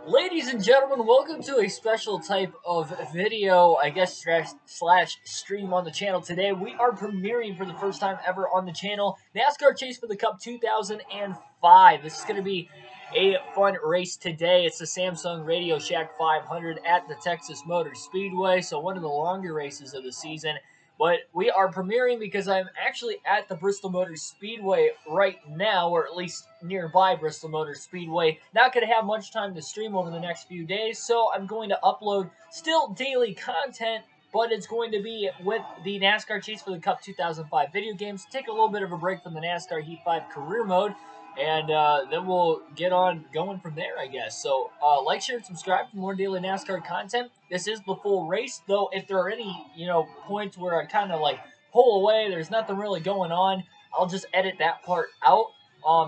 Ladies and gentlemen, welcome to a special type of video, I guess, slash stream on the channel. Today, we are premiering for the first time ever on the channel NASCAR Chase for the Cup 2005. This is going to be a fun race today. It's the Samsung Radio Shack 500 at the Texas Motor Speedway, so one of the longer races of the season. But we are premiering because I'm actually at the Bristol Motor Speedway right now, or at least nearby Bristol Motor Speedway. Not going to have much time to stream over the next few days, so I'm going to upload still daily content, but it's going to be with the NASCAR Chase for the Cup 2005 video games. Take a little bit of a break from the NASCAR Heat 5 career mode, and then we'll get on going from there, I guess. So like, share, and subscribe for more daily NASCAR content. This is the full race, though if there are any, points where I kind of like pull away, there's nothing really going on, I'll just edit that part out.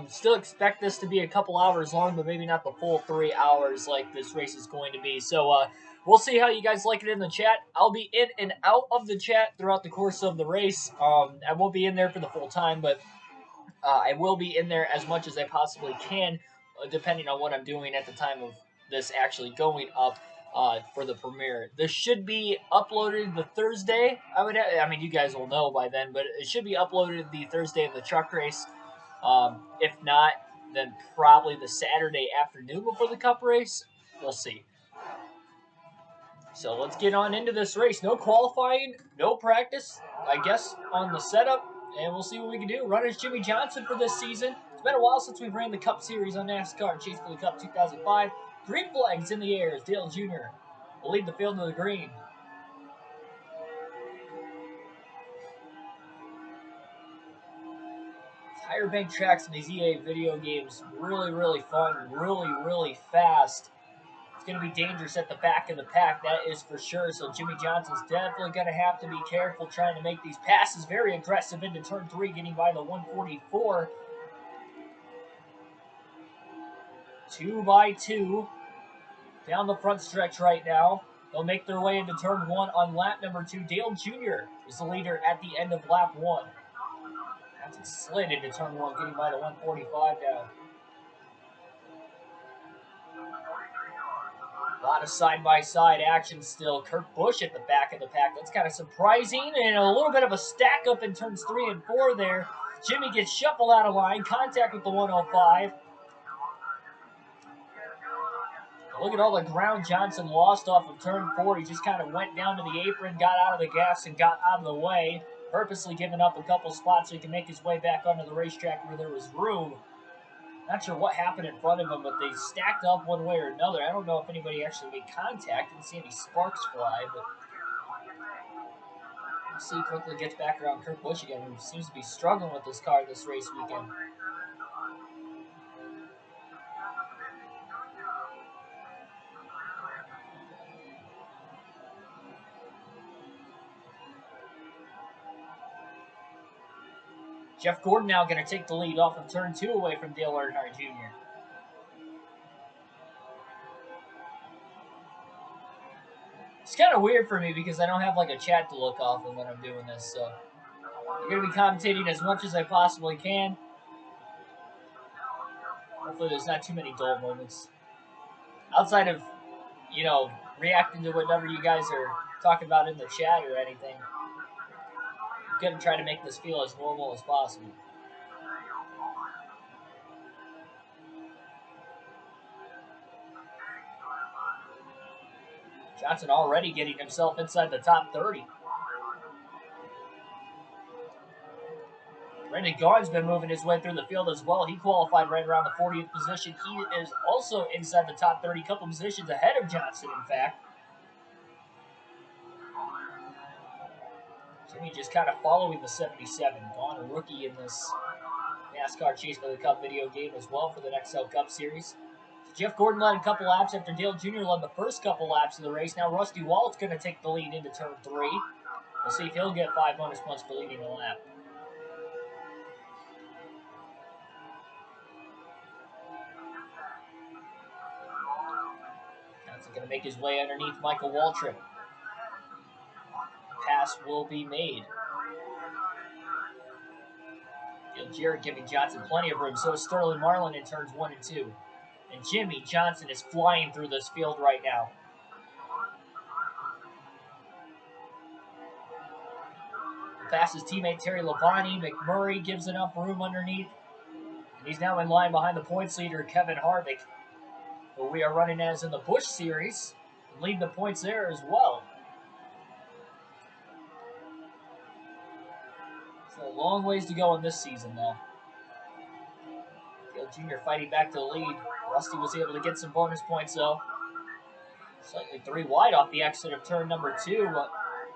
Still expect this to be a couple hours long, but maybe not the full 3 hours like this race is going to be. So we'll see how you guys like it in the chat. I'll be in and out of the chat throughout the course of the race. I won't be in there for the full time, but I will be in there as much as I possibly can, depending on what I'm doing at the time of this actually going up for the premiere. This should be uploaded the Thursday. I mean, you guys will know by then, but it should be uploaded the Thursday of the truck race. If not, then probably the Saturday afternoon before the Cup race. We'll see. So let's get on into this race. No qualifying, no practice, I guess, on the setup. And we'll see what we can do. Runner's Jimmy Johnson for this season. It's been a while since we've ran the Cup Series on NASCAR Chase for the Cup 2005. Green flags in the air as Dale Jr. will lead the field to the green. Tire bank tracks in these EA video games, really fun, really fast. It's going to be dangerous at the back of the pack, that is for sure. So Jimmy Johnson's definitely going to have to be careful trying to make these passes. Very aggressive into turn 3, getting by the 144. 2 by 2 down the front stretch right now. They'll make their way into turn 1 on lap number 2. Dale Jr. is the leader at the end of lap 1. Johnson slid into turn 1, getting by the 145 now. A lot of side-by-side action still. Kurt Busch at the back of the pack. That's kind of surprising. And a little bit of a stack up in turns 3 and 4 there. Jimmy gets shuffled out of line. Contact with the 105. Look at all the ground Johnson lost off of turn 4. He just kind of went down to the apron, got out of the gas, and got out of the way. Purposely giving up a couple spots so he can make his way back onto the racetrack where there was room. Not sure what happened in front of him, but they stacked up one way or another. I don't know if anybody actually made contact. Didn't see any sparks fly, but let's see. Quickly gets back around Kurt Busch again, who seems to be struggling with this car this race weekend. Jeff Gordon now going to take the lead off of turn 2 away from Dale Earnhardt Jr. It's kind of weird for me because I don't have like a chat to look off of when I'm doing this, so I'm going to be commentating as much as I possibly can. Hopefully there's not too many dull moments. Outside of, reacting to whatever you guys are talking about in the chat or anything. I'm going to try to make this feel as normal as possible. Johnson already getting himself inside the top 30. Brendan Gaughan's been moving his way through the field as well. He qualified right around the 40th position. He is also inside the top 30, couple positions ahead of Johnson, in fact. Jimmy just kind of following the 77. Gaughan, a rookie in this NASCAR Chase for the Cup video game as well for the XL Cup Series. Jeff Gordon led a couple laps after Dale Jr. led the first couple laps of the race. Now Rusty Walt's going to take the lead into turn 3. We'll see if he'll get 5 bonus points for leading the lap. Johnson going to make his way underneath Michael Waltrip. Pass will be made. Jarrett giving Johnson plenty of room. So is Sterling Marlin in turns 1 and 2. And Jimmy Johnson is flying through this field right now. Passes teammate Terry Labonte. McMurray gives enough room underneath. And he's now in line behind the points leader, Kevin Harvick, who we are running as in the Busch Series, leading the points there as well. So a long ways to go in this season, though. Dale Jr. fighting back to the lead. Rusty was able to get some bonus points, though. Slightly 3 wide off the exit of turn number 2.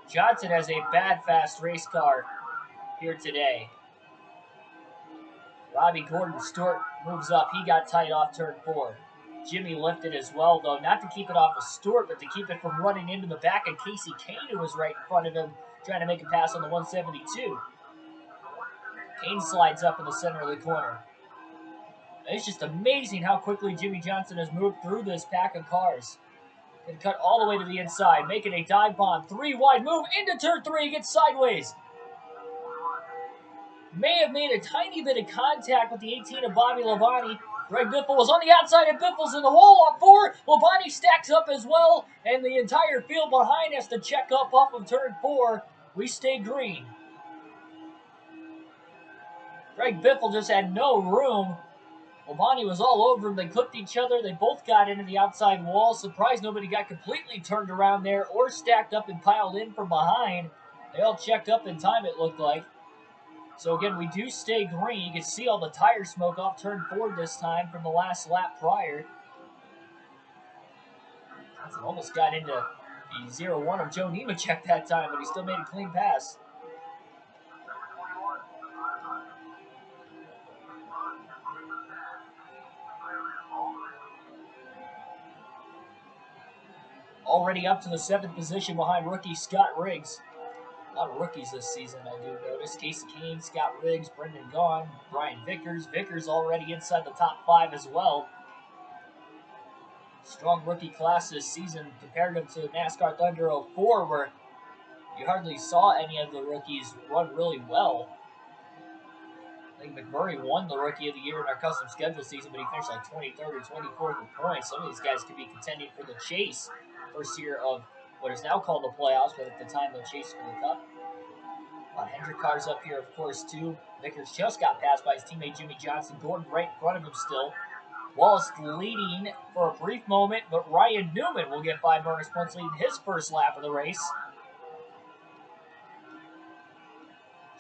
Johnson has a bad, fast race car here today. Robbie Gordon Stewart moves up. He got tight off turn 4. Jimmy lifted as well, though, not to keep it off of Stewart, but to keep it from running into the back of Casey Kane, who was right in front of him, trying to make a pass on the 172. Kane slides up in the center of the corner. It's just amazing how quickly Jimmy Johnson has moved through this pack of cars. And cut all the way to the inside, making a dive bomb. 3 wide move into turn 3, gets sideways. May have made a tiny bit of contact with the 18 of Bobby Labonte. Greg Biffle was on the outside, and Biffle's in the wall on 4. Labonte stacks up as well, and the entire field behind has to check up off of turn 4. We stay green. Greg Biffle just had no room. Labonte was all over him. They clipped each other. They both got into the outside wall. Surprised nobody got completely turned around there or stacked up and piled in from behind. They all checked up in time, it looked like. So again, we do stay green. You can see all the tire smoke off turn 4 this time from the last lap prior. Johnson almost got into the 0-1 of Joe Nemechek that time, but he still made a clean pass. Already up to the 7th position behind rookie Scott Riggs. A lot of rookies this season, I do notice. Casey Kane, Scott Riggs, Brendan Gaughan, Brian Vickers. Vickers already inside the top 5 as well. Strong rookie class this season comparative to NASCAR Thunder 04, where you hardly saw any of the rookies run really well. I think McMurray won the Rookie of the Year in our custom schedule season, but he finished like 23rd or 24th in points. Some of these guys could be contending for the chase. First year of what is now called the playoffs, but at the time the chase for the Cup. A lot of Hendrick cars up here, of course, too. Vickers just got passed by his teammate Jimmy Johnson. Gordon right in front of him still. Wallace leading for a brief moment, but Ryan Newman will get 5 bonus points leading his first lap of the race.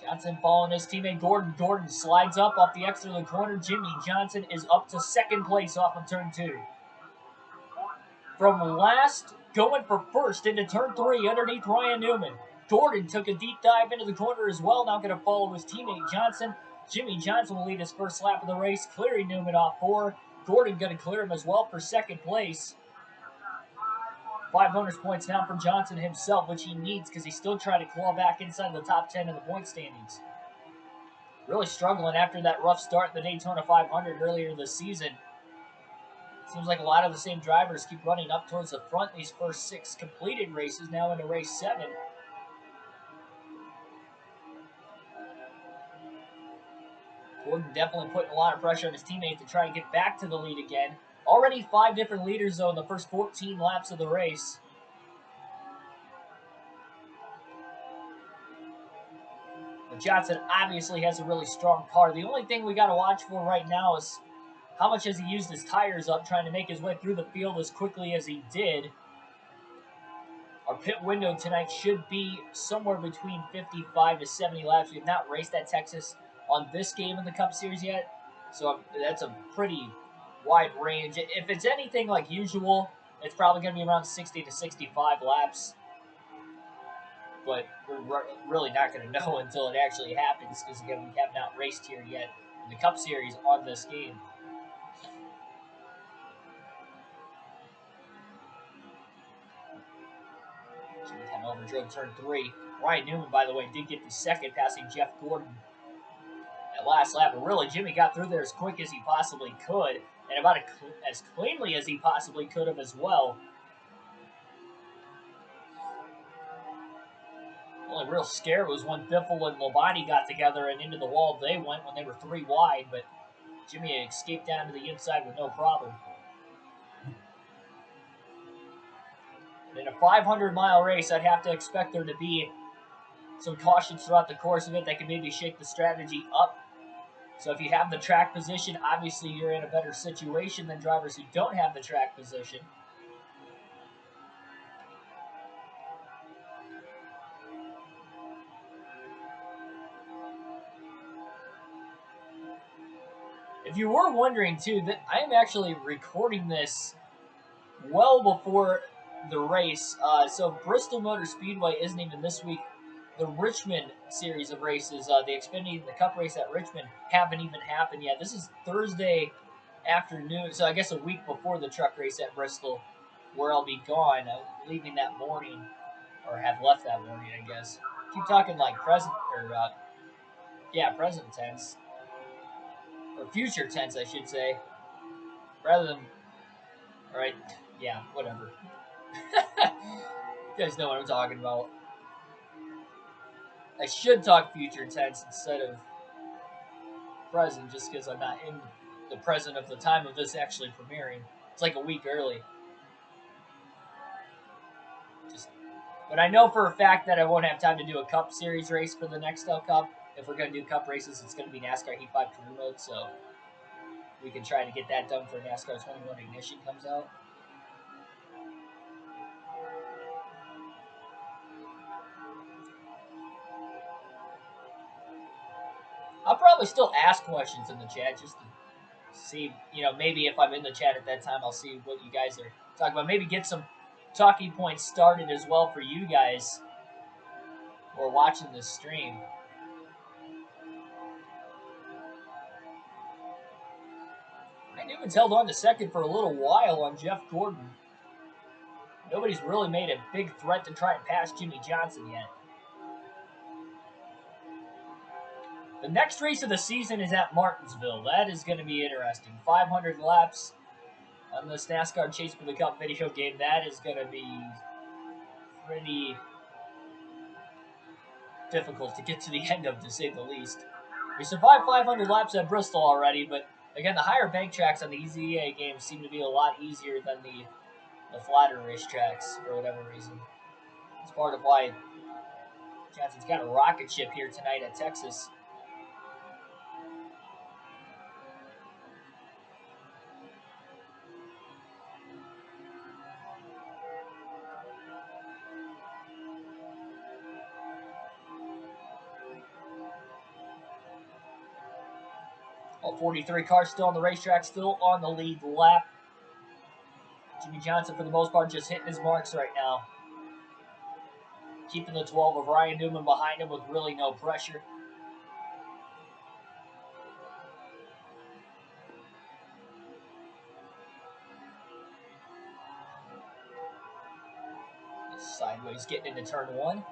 Johnson following his teammate Gordon. Gordon slides up off the exit of the corner. Jimmy Johnson is up to 2nd place off of turn 2. From last, going for 1st into turn 3 underneath Ryan Newman. Gordon took a deep dive into the corner as well. Now going to follow his teammate Johnson. Jimmy Johnson will lead his first lap of the race, clearing Newman off 4. Gordon going to clear him as well for 2nd place. 5 bonus points now for Johnson himself, which he needs because he's still trying to claw back inside the top 10 in the point standings. Really struggling after that rough start in the Daytona 500 earlier this season. Seems like a lot of the same drivers keep running up towards the front in these first 6 completed races, now into race 7. Gordon definitely putting a lot of pressure on his teammate to try and get back to the lead again. Already 5 different leaders, though, in the first 14 laps of the race. But Johnson obviously has a really strong car. The only thing we got to watch for right now is how much has he used his tires up trying to make his way through the field as quickly as he did. Our pit window tonight should be somewhere between 55 to 70 laps. We have not raced at Texas on this game in the Cup Series yet, so that's a pretty wide range. If it's anything like usual, it's probably going to be around 60 to 65 laps. But we're really not going to know until it actually happens because, again, we have not raced here yet in the Cup Series on this game. Jimmy kind of overdrove turn 3. Ryan Newman, by the way, did get the 2nd, passing Jeff Gordon at last lap. But really, Jimmy got through there as quick as he possibly could, and about as cleanly as he possibly could have as well. The only real scare was when Biffle and Labonte got together and into the wall they went when they were 3 wide, but Jimmy escaped down to the inside with no problem. In a 500-mile race, I'd have to expect there to be some cautions throughout the course of it that can maybe shake the strategy up. So if you have the track position, obviously you're in a better situation than drivers who don't have the track position. If you were wondering too, that I am actually recording this well before the race. So Bristol Motor Speedway isn't even this week. The Richmond series of races, the Xfinity and the Cup race at Richmond, haven't even happened yet. This is Thursday afternoon, so I guess a week before the truck race at Bristol, where I'll be gone, leaving that morning, or have left that morning, I guess. Keep talking like present, or present tense, or future tense, I should say, rather than, all right, yeah, whatever. You guys know what I'm talking about. I should talk future tense instead of present, just because I'm not in the present of the time of this actually premiering. It's like a week early. But I know for a fact that I won't have time to do a Cup Series race for the Nextel Cup. If we're going to do Cup races, it's going to be NASCAR Heat 5 Career Mode, so we can try to get that done for NASCAR 21 Ignition comes out. I'll probably still ask questions in the chat just to see, maybe if I'm in the chat at that time, I'll see what you guys are talking about. Maybe get some talking points started as well for you guys who are watching this stream. Newman's held on to second for a little while on Jeff Gordon. Nobody's really made a big threat to try and pass Jimmy Johnson yet. The next race of the season is at Martinsville. That is going to be interesting. 500 laps on this NASCAR Chase for the Cup video game. That is going to be pretty difficult to get to the end of, to say the least. We survived 500 laps at Bristol already, but again, the higher bank tracks on the EZA games seem to be a lot easier than the flatter racetracks for whatever reason. It's part of why Johnson's got a rocket ship here tonight at Texas. All 43 cars still on the racetrack, still on the lead lap. Jimmy Johnson, for the most part, just hitting his marks right now. Keeping the 12 of Ryan Newman behind him with really no pressure. Sideways getting into turn one.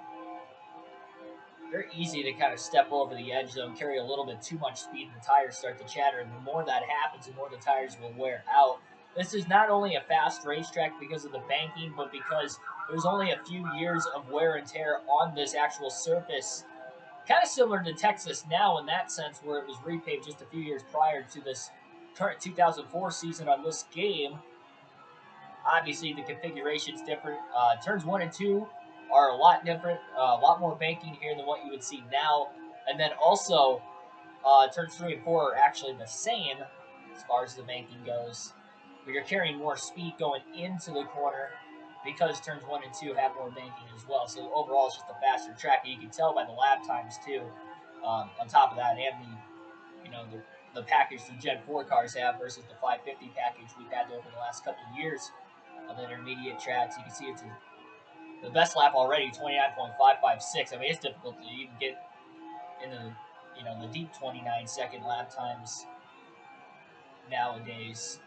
Very easy to kind of step over the edge, though, and carry a little bit too much speed, and the tires start to chatter. And the more that happens, the more the tires will wear out. This is not only a fast racetrack because of the banking, but because there's only a few years of wear and tear on this actual surface. Kind of similar to Texas now in that sense, where it was repaved just a few years prior to this current 2004 season on this game. Obviously, the configuration's different. Turns 1 and 2 are a lot different, a lot more banking here than what you would see now. And then also, turns 3 and 4 are actually the same as far as the banking goes. But you're carrying more speed going into the corner because turns 1 and 2 have more banking as well. So overall, it's just a faster track. And you can tell by the lap times too. On top of that, and the package the Gen 4 cars have versus the 550 package we've had over the last couple of years on the intermediate tracks. You can see it's the best lap already, 29.556. I mean, it's difficult to even get into the deep 29-second lap times nowadays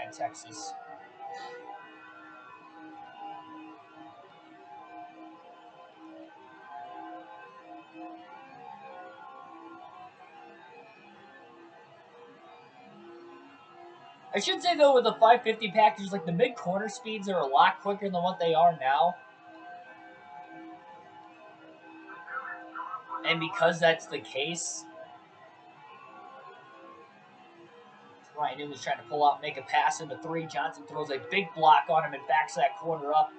at Texas. I should say, though, with the 550 package, like the mid-corner speeds are a lot quicker than what they are now. And because that's the case, Ryan Newman's trying to pull out, make a pass into 3. Johnson throws a big block on him and backs that corner up.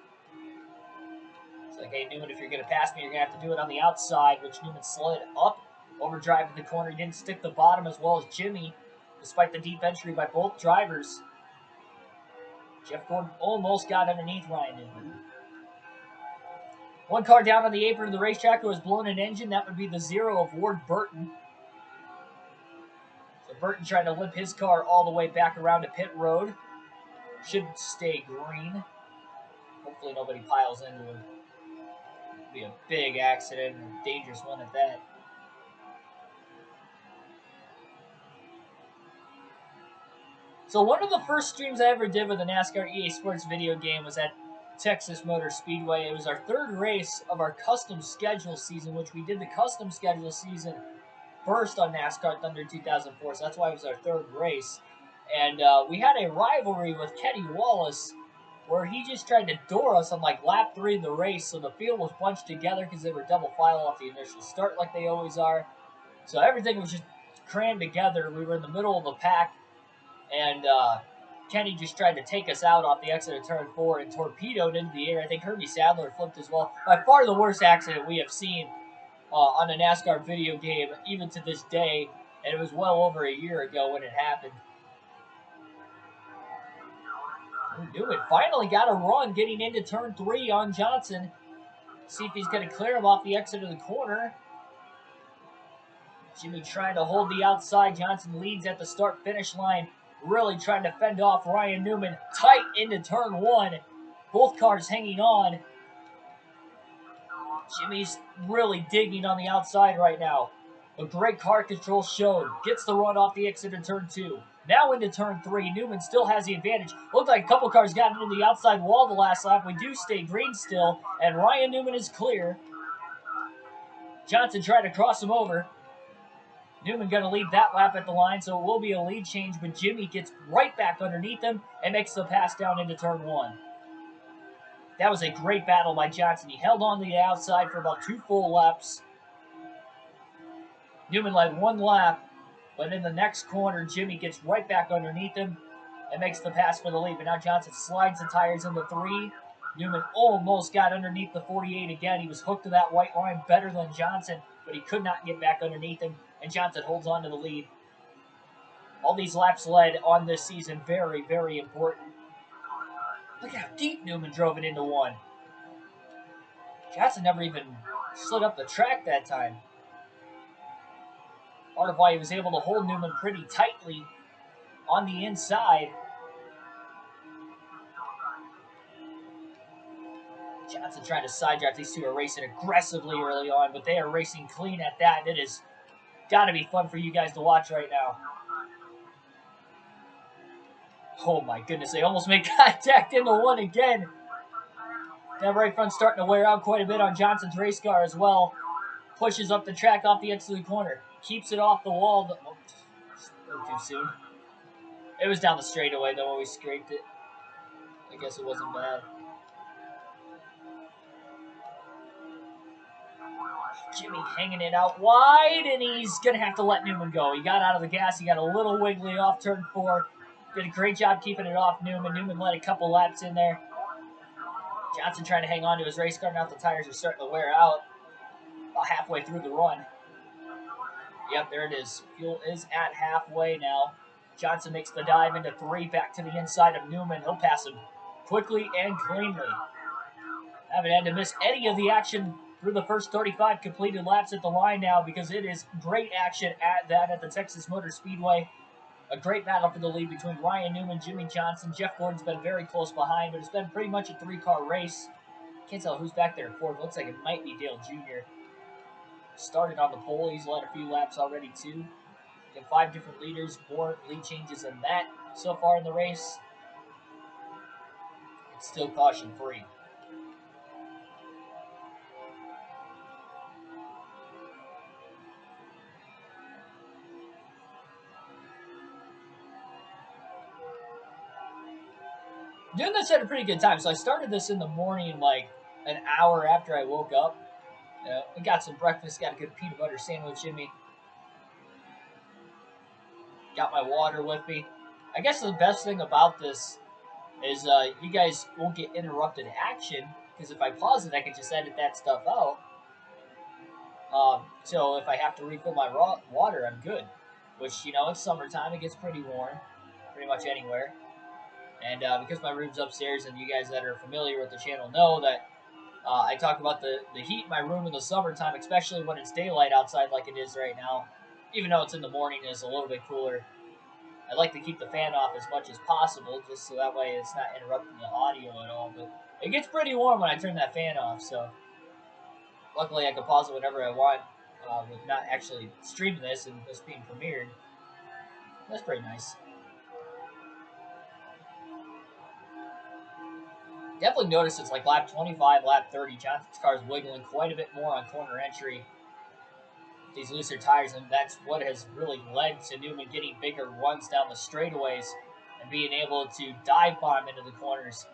It's like, hey, Newman, if you're going to pass me, you're going to have to do it on the outside, which Newman slid up, overdrive the corner. He didn't stick the bottom as well as Jimmy, despite the deep entry by both drivers. Jeff Gordon almost got underneath Ryan Newman. One car down on the apron of the racetrack who has blown an engine. That would be the 0 of Ward Burton. So Burton trying to limp his car all the way back around to pit road. Should stay green. Hopefully nobody piles into him. It'd be a big accident and a dangerous one at that. So one of the first streams I ever did with a NASCAR EA Sports video game was at Texas Motor Speedway. It was our 3rd race of our custom schedule season, which we did the custom schedule season first on NASCAR Thunder 2004, so that's why it was our 3rd race. And we had a rivalry with Kenny Wallace where he just tried to door us on like lap 3 of the race, so the field was bunched together because they were double file off the initial start like they always are. So everything was just crammed together. We were in the middle of the pack, and Kenny just tried to take us out off the exit of turn 4 and torpedoed into the air. I think Herbie Sadler flipped as well. By far the worst accident we have seen on a NASCAR video game, even to this day, and it was well over a year ago when it happened. Newman finally got a run getting into turn 3 on Johnson. See if he's going to clear him off the exit of the corner. Jimmy trying to hold the outside. Johnson leads at the start-finish line, really trying to fend off Ryan Newman. Tight into turn 1. Both cars hanging on. Jimmy's really digging on the outside right now. But great car control showed. Gets the run off the exit in turn 2. Now into turn 3. Newman still has the advantage. Looked like a couple cars got into the outside wall the last lap. We do stay green still. And Ryan Newman is clear. Johnson tried to cross him over. Newman going to lead that lap at the line, so it will be a lead change. But Jimmy gets right back underneath him and makes the pass down into turn 1. That was a great battle by Johnson. He held on to the outside for about 2 full laps. Newman led 1 lap, but in the next corner, Jimmy gets right back underneath him and makes the pass for the lead. But now Johnson slides the tires into 3. Newman almost got underneath the 48 again. He was hooked to that white line better than Johnson, but he could not get back underneath him, and Johnson holds on to the lead. All these laps led on this season, very, very important. Look at how deep Newman drove it into 1. Johnson never even slid up the track that time. Part of why he was able to hold Newman pretty tightly on the inside. Johnson trying to side draft. These two are racing aggressively early on, but they are racing clean at that. It has got to be fun for you guys to watch right now. Oh my goodness, they almost made contact into 1 again. That right front's starting to wear out quite a bit on Johnson's race car as well. Pushes up the track off the exit of the corner. Keeps it off the wall. Oh, too soon. It was down the straightaway though when we scraped it. I guess it wasn't bad. Jimmy hanging it out wide, and he's going to have to let Newman go. He got out of the gas. He got a little wiggly off turn 4. Did a great job keeping it off Newman. Newman led a couple laps in there. Johnson trying to hang on to his race car. Now the tires are starting to wear out. About halfway through the run. Yep, there it is. Fuel is at halfway now. Johnson makes the dive into 3, back to the inside of Newman. He'll pass him quickly and cleanly. Haven't had to miss any of the action through the first 35 completed laps at the line now, because it is great action at the Texas Motor Speedway. A great battle for the lead between Ryan Newman, Jimmy Johnson. Jeff Gordon's been very close behind, but it's been pretty much a 3-car race. Can't tell who's back there in 4th. Looks like it might be Dale Jr. Started on the pole. He's led a few laps already, too. Got 5 different leaders, more lead changes than that so far in the race. It's still caution-free. Doing this at a pretty good time. So I started this in the morning, like an hour after I woke up. I got some breakfast, got a good peanut butter sandwich in me. Got my water with me. I guess the best thing about this is you guys won't get interrupted action, because if I pause it, I can just edit that stuff out. So if I have to refill my water, I'm good. Which, you know, it's summertime, it gets pretty warm, pretty much anywhere. And because my room's upstairs, and you guys that are familiar with the channel know that I talk about the heat in my room in the summertime, especially when it's daylight outside like it is right now. Even though it's in the morning, it's a little bit cooler. I like to keep the fan off as much as possible, just so that way it's not interrupting the audio at all. But it gets pretty warm when I turn that fan off, so luckily I can pause it whenever I want, with not actually streaming this and this being premiered. That's pretty nice. Definitely notice it's like lap 25, lap 30. Johnson's car is wiggling quite a bit more on corner entry. These looser tires, and that's what has really led to Newman getting bigger runs down the straightaways and being able to dive bomb into the corners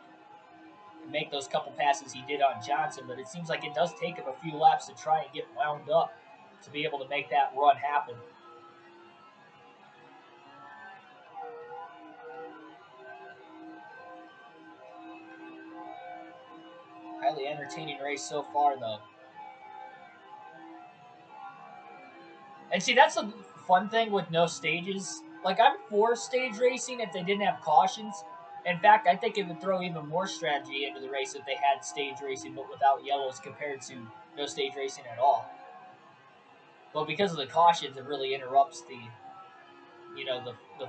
and make those couple passes he did on Johnson. But it seems like it does take him a few laps to try and get wound up to be able to make that run happen. Highly entertaining race so far, though. And see, that's the fun thing with no stages. Like, I'm for stage racing if they didn't have cautions. In fact, I think it would throw even more strategy into the race if they had stage racing but without yellows compared to no stage racing at all. But because of the cautions, it really interrupts the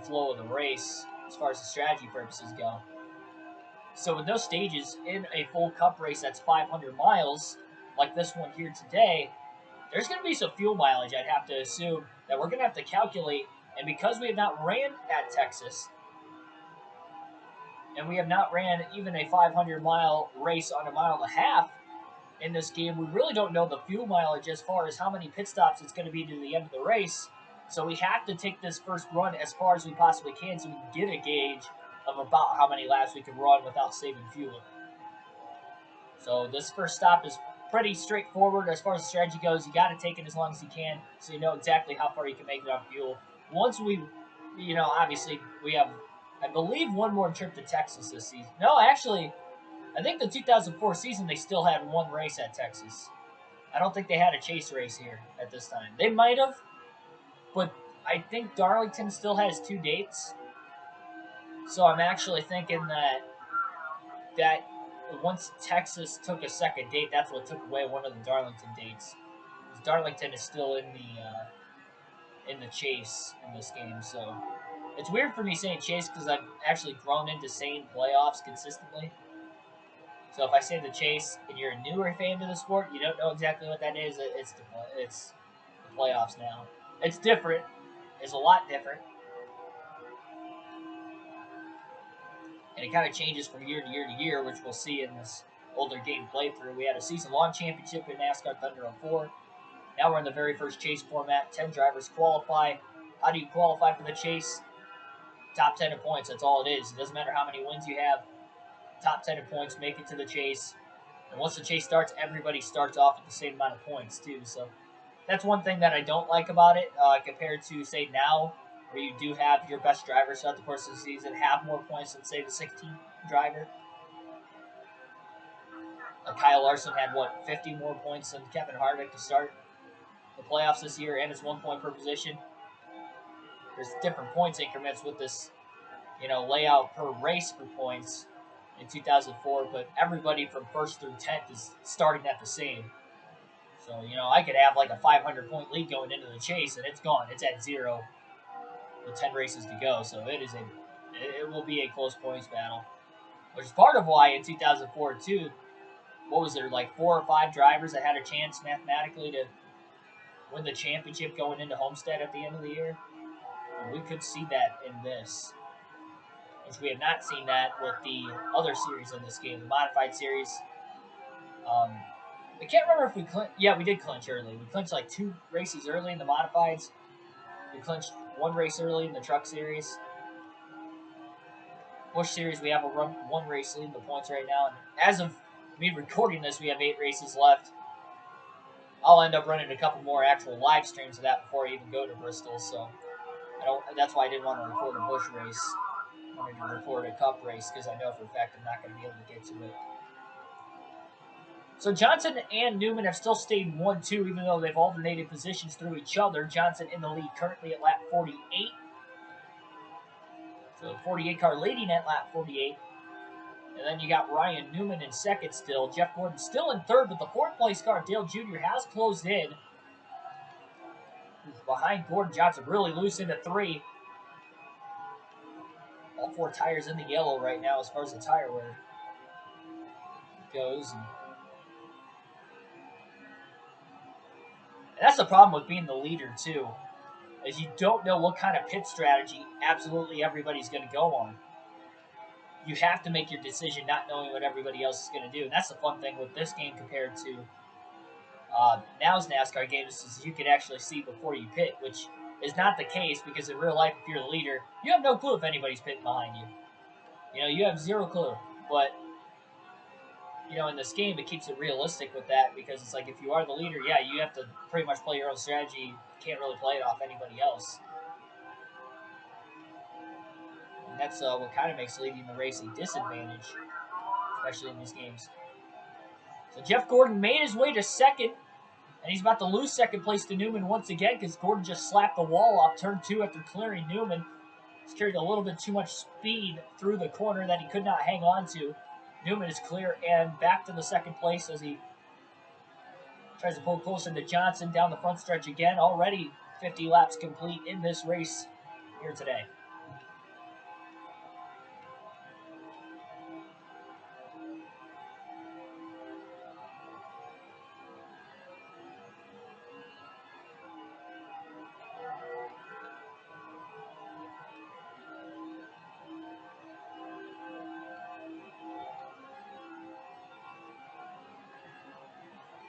flow of the race as far as the strategy purposes go. So with no stages in a full cup race that's 500 miles, like this one here today, there's going to be some fuel mileage, I'd have to assume, that we're going to have to calculate. And because we have not ran at Texas, and we have not ran even a 500-mile race on a mile and a half in this game, we really don't know the fuel mileage as far as how many pit stops it's going to be to the end of the race. So we have to take this first run as far as we possibly can so we can get a gauge of about how many laps we can run without saving fuel. So this first stop is pretty straightforward as far as the strategy goes. You got to take it as long as you can so you know exactly how far you can make it on fuel. Once we, obviously we have, I believe, one more trip to Texas this season. No, actually, I think the 2004 season they still had one race at Texas. I don't think they had a chase race here at this time. They might have, but I think Darlington still has 2 dates. So I'm actually thinking that once Texas took a second date, that's what took away one of the Darlington dates. Darlington is still in the chase in this game, so it's weird for me saying chase because I've actually grown into saying playoffs consistently. So if I say the chase and you're a newer fan to the sport, you don't know exactly what that is. It's the playoffs now. It's different. It's a lot different, and it kind of changes from year to year to year, which we'll see in this older game playthrough. We had a season-long championship in NASCAR Thunder 04. Now we're in the very first chase format. 10 drivers qualify. How do you qualify for the chase? Top 10 of points. That's all it is. It doesn't matter how many wins you have. Top 10 of points make it to the chase. And once the chase starts, everybody starts off with the same amount of points, too. So that's one thing that I don't like about it compared to, say, now, where you do have your best drivers throughout the course of the season have more points than, say, the 16th driver. Kyle Larson had, 50 more points than Kevin Harvick to start the playoffs this year, and it's 1 point per position. There's different points increments with this, layout per race for points in 2004, but everybody from first through 10th is starting at the same. So, I could have like a 500-point lead going into the chase, and it's gone. It's at 0 with 10 races to go. So it will be a close points battle, which is part of why in 2004 too, what was there, like 4 or 5 drivers that had a chance mathematically to win the championship going into Homestead at the end of the year? And we could see that in this, which we have not seen that with the other series in this game, the modified series. I can't remember if we clinched. Yeah, we did clinch early. We clinched like 2 races early in the modifieds. We clinched 1 race early in the truck series. Bush series, we have one race lead in the points right now. And as of me recording this, we have 8 races left. I'll end up running a couple more actual live streams of that before I even go to Bristol. So that's why I didn't want to record a Bush race. wanted to report a cup race because I know for a fact I'm not going to be able to get to it. So Johnson and Newman have still stayed 1-2, even though they've alternated positions through each other. Johnson in the lead currently at lap 48. So 48 car leading at lap 48. And then you got Ryan Newman in second still. Jeff Gordon still in third, but the fourth place car, Dale Jr., has closed in. He's behind Gordon. Johnson really loose into 3. All 4 tires in the yellow right now as far as the tire wear goes. And that's the problem with being the leader, too, is you don't know what kind of pit strategy absolutely everybody's going to go on. You have to make your decision not knowing what everybody else is going to do. And that's the fun thing with this game compared to now's NASCAR games, is you can actually see before you pit, which is not the case because in real life, if you're the leader, you have no clue if anybody's pitting behind you. You know, you have zero clue. But, you know, in this game, it keeps it realistic with that because it's like if you are the leader, yeah, you have to pretty much play your own strategy. You can't really play it off anybody else. And that's what kind of makes leading the race a disadvantage, especially in these games. So Jeff Gordon made his way to second, and he's about to lose second place to Newman once again because Gordon just slapped the wall off turn 2 after clearing Newman. He's carried a little bit too much speed through the corner that he could not hang on to. Newman is clear and back to the second place as he tries to pull closer to Johnson down the front stretch again. Already 50 laps complete in this race here today.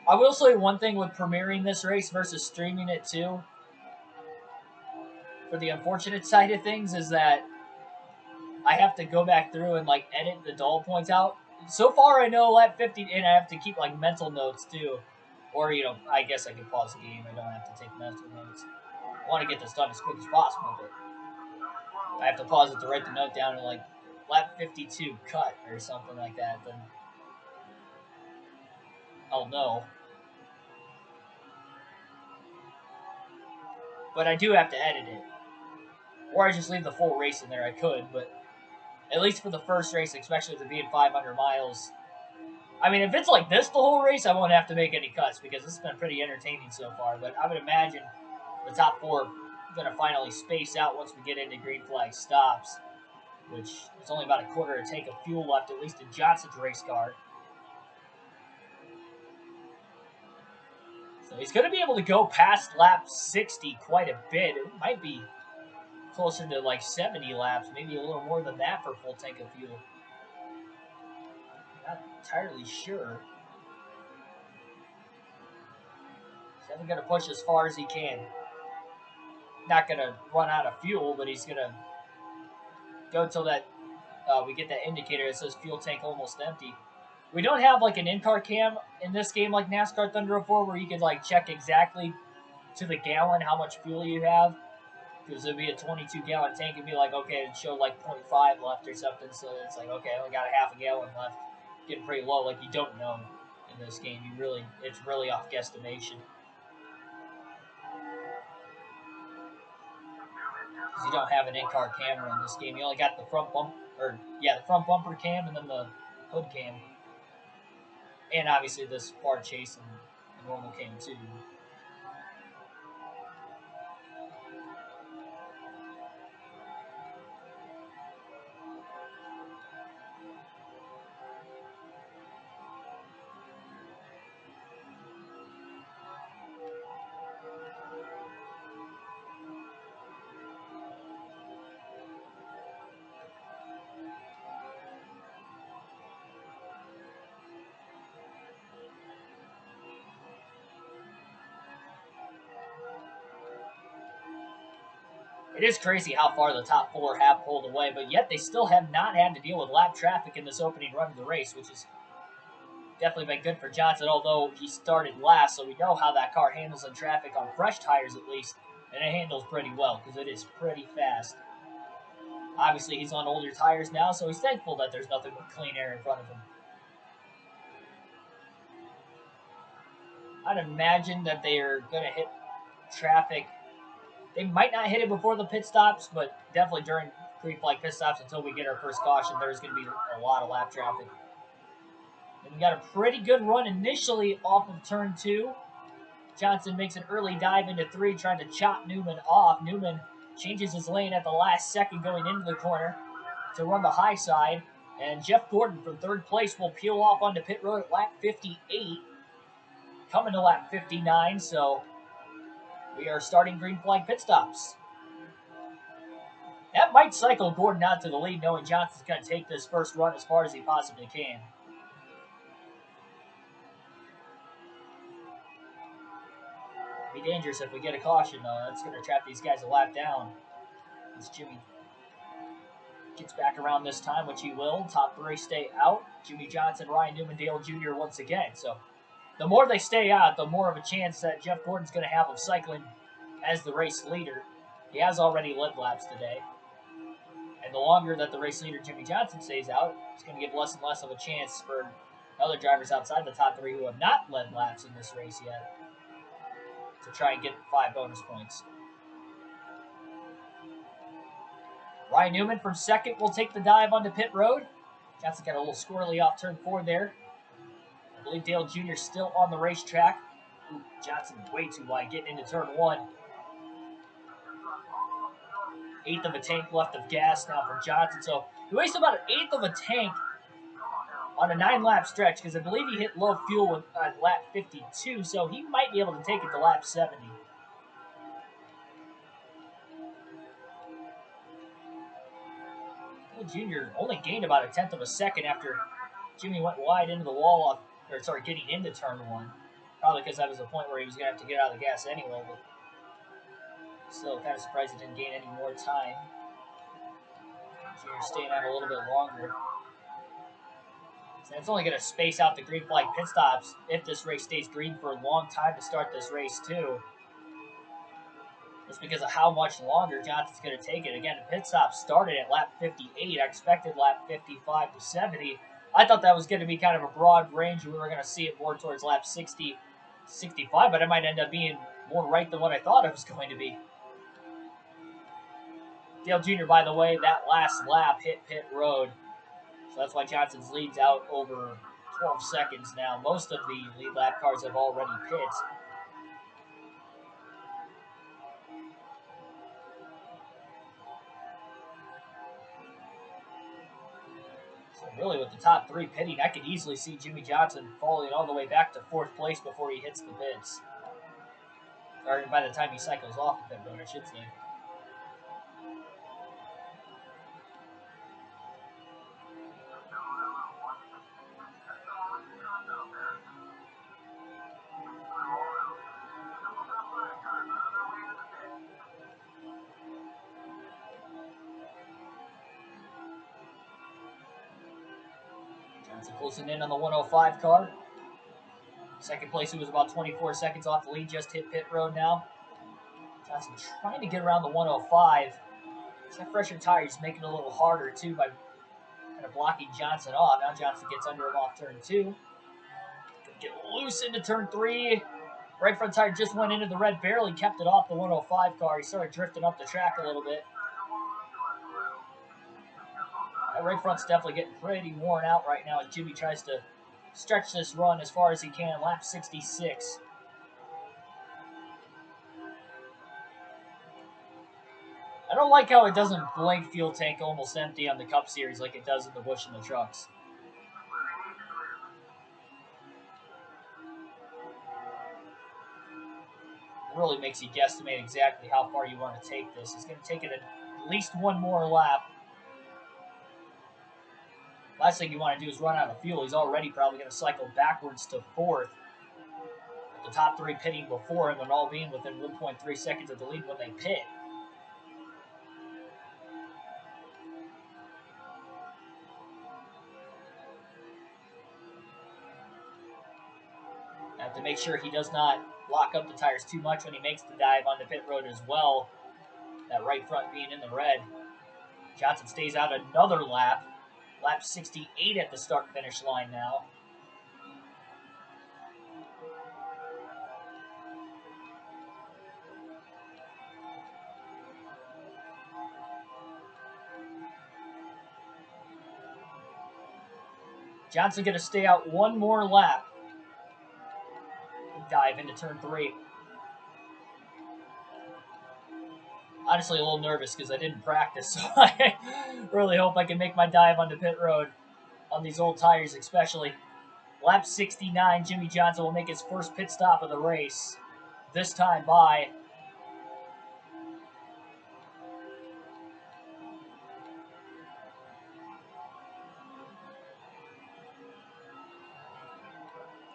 I will say one thing with premiering this race versus streaming it too, for the unfortunate side of things, is that I have to go back through and like edit the dull points out. So far I know lap 50, and I have to keep like mental notes too. Or, you know, I guess I can pause the game. I don't have to take mental notes. I want to get this done as quick as possible, but I have to pause it to write the note down and like lap 52 cut or something like that. Then I'll know. But I do have to edit it. Or I just leave the full race in there. I could, but at least for the first race, especially with it being 500 miles. I mean, if it's like this the whole race, I won't have to make any cuts because this has been pretty entertaining so far. But I would imagine the top 4 are going to finally space out once we get into green flag stops, which is only about a quarter of a tank of fuel left, at least in Johnson's race car. So he's going to be able to go past lap 60 quite a bit. It might be closer to like 70 laps, maybe a little more than that for a full tank of fuel. Not entirely sure. He's definitely going to push as far as he can. Not going to run out of fuel, but he's going to go until that we get that indicator that says fuel tank almost empty. We don't have like an in-car cam in this game like NASCAR Thunder 04 where you can like check exactly to the gallon how much fuel you have. Because it'd be a 22-gallon tank, it'd be like, okay, it'd show like 0.5 left or something, so it's like, okay, I only got a half a gallon left. Getting pretty low, like you don't know in this game. It's really off guesstimation. Because you don't have an in-car camera in this game. You only got the front the front bumper cam and then the hood cam. And obviously this far chase and the normal cam too. It is crazy how far the top 4 have pulled away, but yet they still have not had to deal with lap traffic in this opening run of the race, which is definitely been good for Johnson, although he started last, so we know how that car handles in traffic on fresh tires at least, and it handles pretty well because it is pretty fast. Obviously, he's on older tires now, so he's thankful that there's nothing but clean air in front of him. I'd imagine that they are going to hit traffic. They might not hit it before the pit stops, but definitely during green flag pit stops until we get our first caution, there's going to be a lot of lap traffic. And we got a pretty good run initially off of turn 2. Johnson makes an early dive into 3, trying to chop Newman off. Newman changes his lane at the last second going into the corner to run the high side. And Jeff Gordon from 3rd place will peel off onto pit road at lap 58. Coming to lap 59, so we are starting green flag pit stops. That might cycle Gordon out to the lead, knowing Johnson's going to take this first run as far as he possibly can. Be dangerous if we get a caution, though. That's going to trap these guys a lap down. As Jimmy gets back around this time, which he will. Top 3 stay out. Jimmy Johnson, Ryan Newman, Dale Jr. once again. So the more they stay out, the more of a chance that Jeff Gordon's going to have of cycling as the race leader. He has already led laps today. And the longer that the race leader, Jimmy Johnson, stays out, it's going to give less and less of a chance for other drivers outside the top 3 who have not led laps in this race yet to try and get 5 bonus points. Ryan Newman from 2nd will take the dive onto pit road. Johnson got a little squirrely off turn 4 there. I believe Dale Jr. still on the racetrack. Ooh, Johnson way too wide getting into turn 1. 1/8 of a tank left of gas now for Johnson. So he wastes about an 1/8 of a tank on a 9-lap stretch because I believe he hit low fuel at lap 52. So he might be able to take it to lap 70. Jr. only gained about a 1/10 of a second after Jimmy went wide into the wall, getting into turn 1. Probably because that was the point where he was going to have to get out of the gas anyway, but still kind of surprised he didn't gain any more time. Jr. staying out a little bit longer. So that's only going to space out the green flag pit stops if this race stays green for a long time to start this race too. Just because of how much longer Johnson's going to take it. Again, the pit stop started at lap 58. I expected lap 55 to 70. I thought that was going to be kind of a broad range. We were going to see it more towards lap 60, 65, but it might end up being more right than what I thought it was going to be. Dale Jr., by the way, that last lap hit pit road. So that's why Johnson's lead's out over 12 seconds now. Most of the lead lap cars have already pit. So really, with the top 3 pitting, I could easily see Jimmy Johnson falling all the way back to 4th place before he hits the pits. Or by the time he cycles off the pit road, I should say. Johnson closing in on the 105 car. 2nd place, who was about 24 seconds off the lead, just hit pit road now. Johnson trying to get around the 105. He's got fresher tires, making it a little harder, too, by kind of blocking Johnson off. Now Johnson gets under him off turn 2. Get loose into turn 3. Right front tire just went into the red, barely kept it off the 105 car. He started drifting up the track a little bit. That right front's definitely getting pretty worn out right now as Jimmy tries to stretch this run as far as he can. Lap 66. I don't like how it doesn't blink fuel tank almost empty on the Cup Series like it does in the Busch and the trucks. It really makes you guesstimate exactly how far you want to take this. It's going to take it at least one more lap. Last thing you want to do is run out of fuel. He's already probably going to cycle backwards to 4th. The top 3 pitting before him and all being within 1.3 seconds of the lead when they pit. Have to make sure he does not lock up the tires too much when he makes the dive onto pit road as well. That right front being in the red. Johnson stays out another lap. Lap 68 at the start-finish line now. Johnson going to stay out one more lap. Dive into turn 3. Honestly, a little nervous because I didn't practice, so I really hope I can make my dive onto pit road on these old tires especially. Lap 69, Jimmy Johnson will make his first pit stop of the race. This time by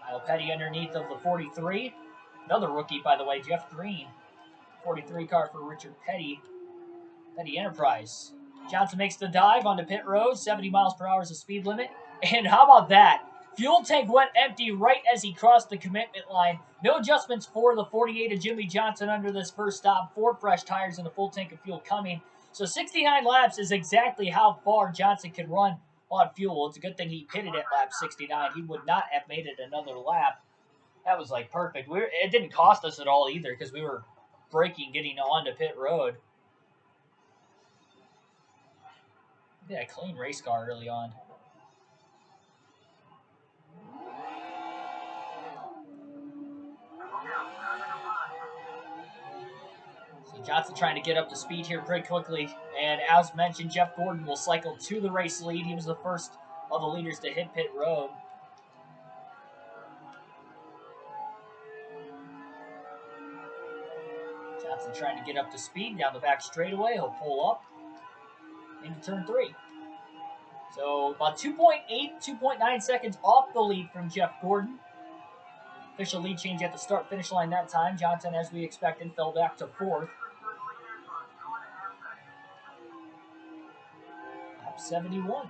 Kyle Petty underneath of the 43. Another rookie, by the way, Jeff Green. 43 car for Richard Petty. Petty Enterprise. Johnson makes the dive onto pit road. 70 miles per hour is the speed limit. And how about that? Fuel tank went empty right as he crossed the commitment line. No adjustments for the 48 of Jimmy Johnson under this first stop. 4 fresh tires and a full tank of fuel coming. So 69 laps is exactly how far Johnson can run on fuel. It's a good thing he pitted at lap 69. He would not have made it another lap. That was like perfect. It didn't cost us at all either because we were braking getting onto pit road. Yeah, a clean race car early on. So Johnson trying to get up to speed here pretty quickly. And as mentioned, Jeff Gordon will cycle to the race lead. He was the first of the leaders to hit pit road. Johnson trying to get up to speed down the back straightaway. He'll pull up into turn 3. So about 2.8, 2.9 seconds off the lead from Jeff Gordon. Official lead change at the start-finish line that time. Johnson, as we expected, fell back to 4th. Lap 71.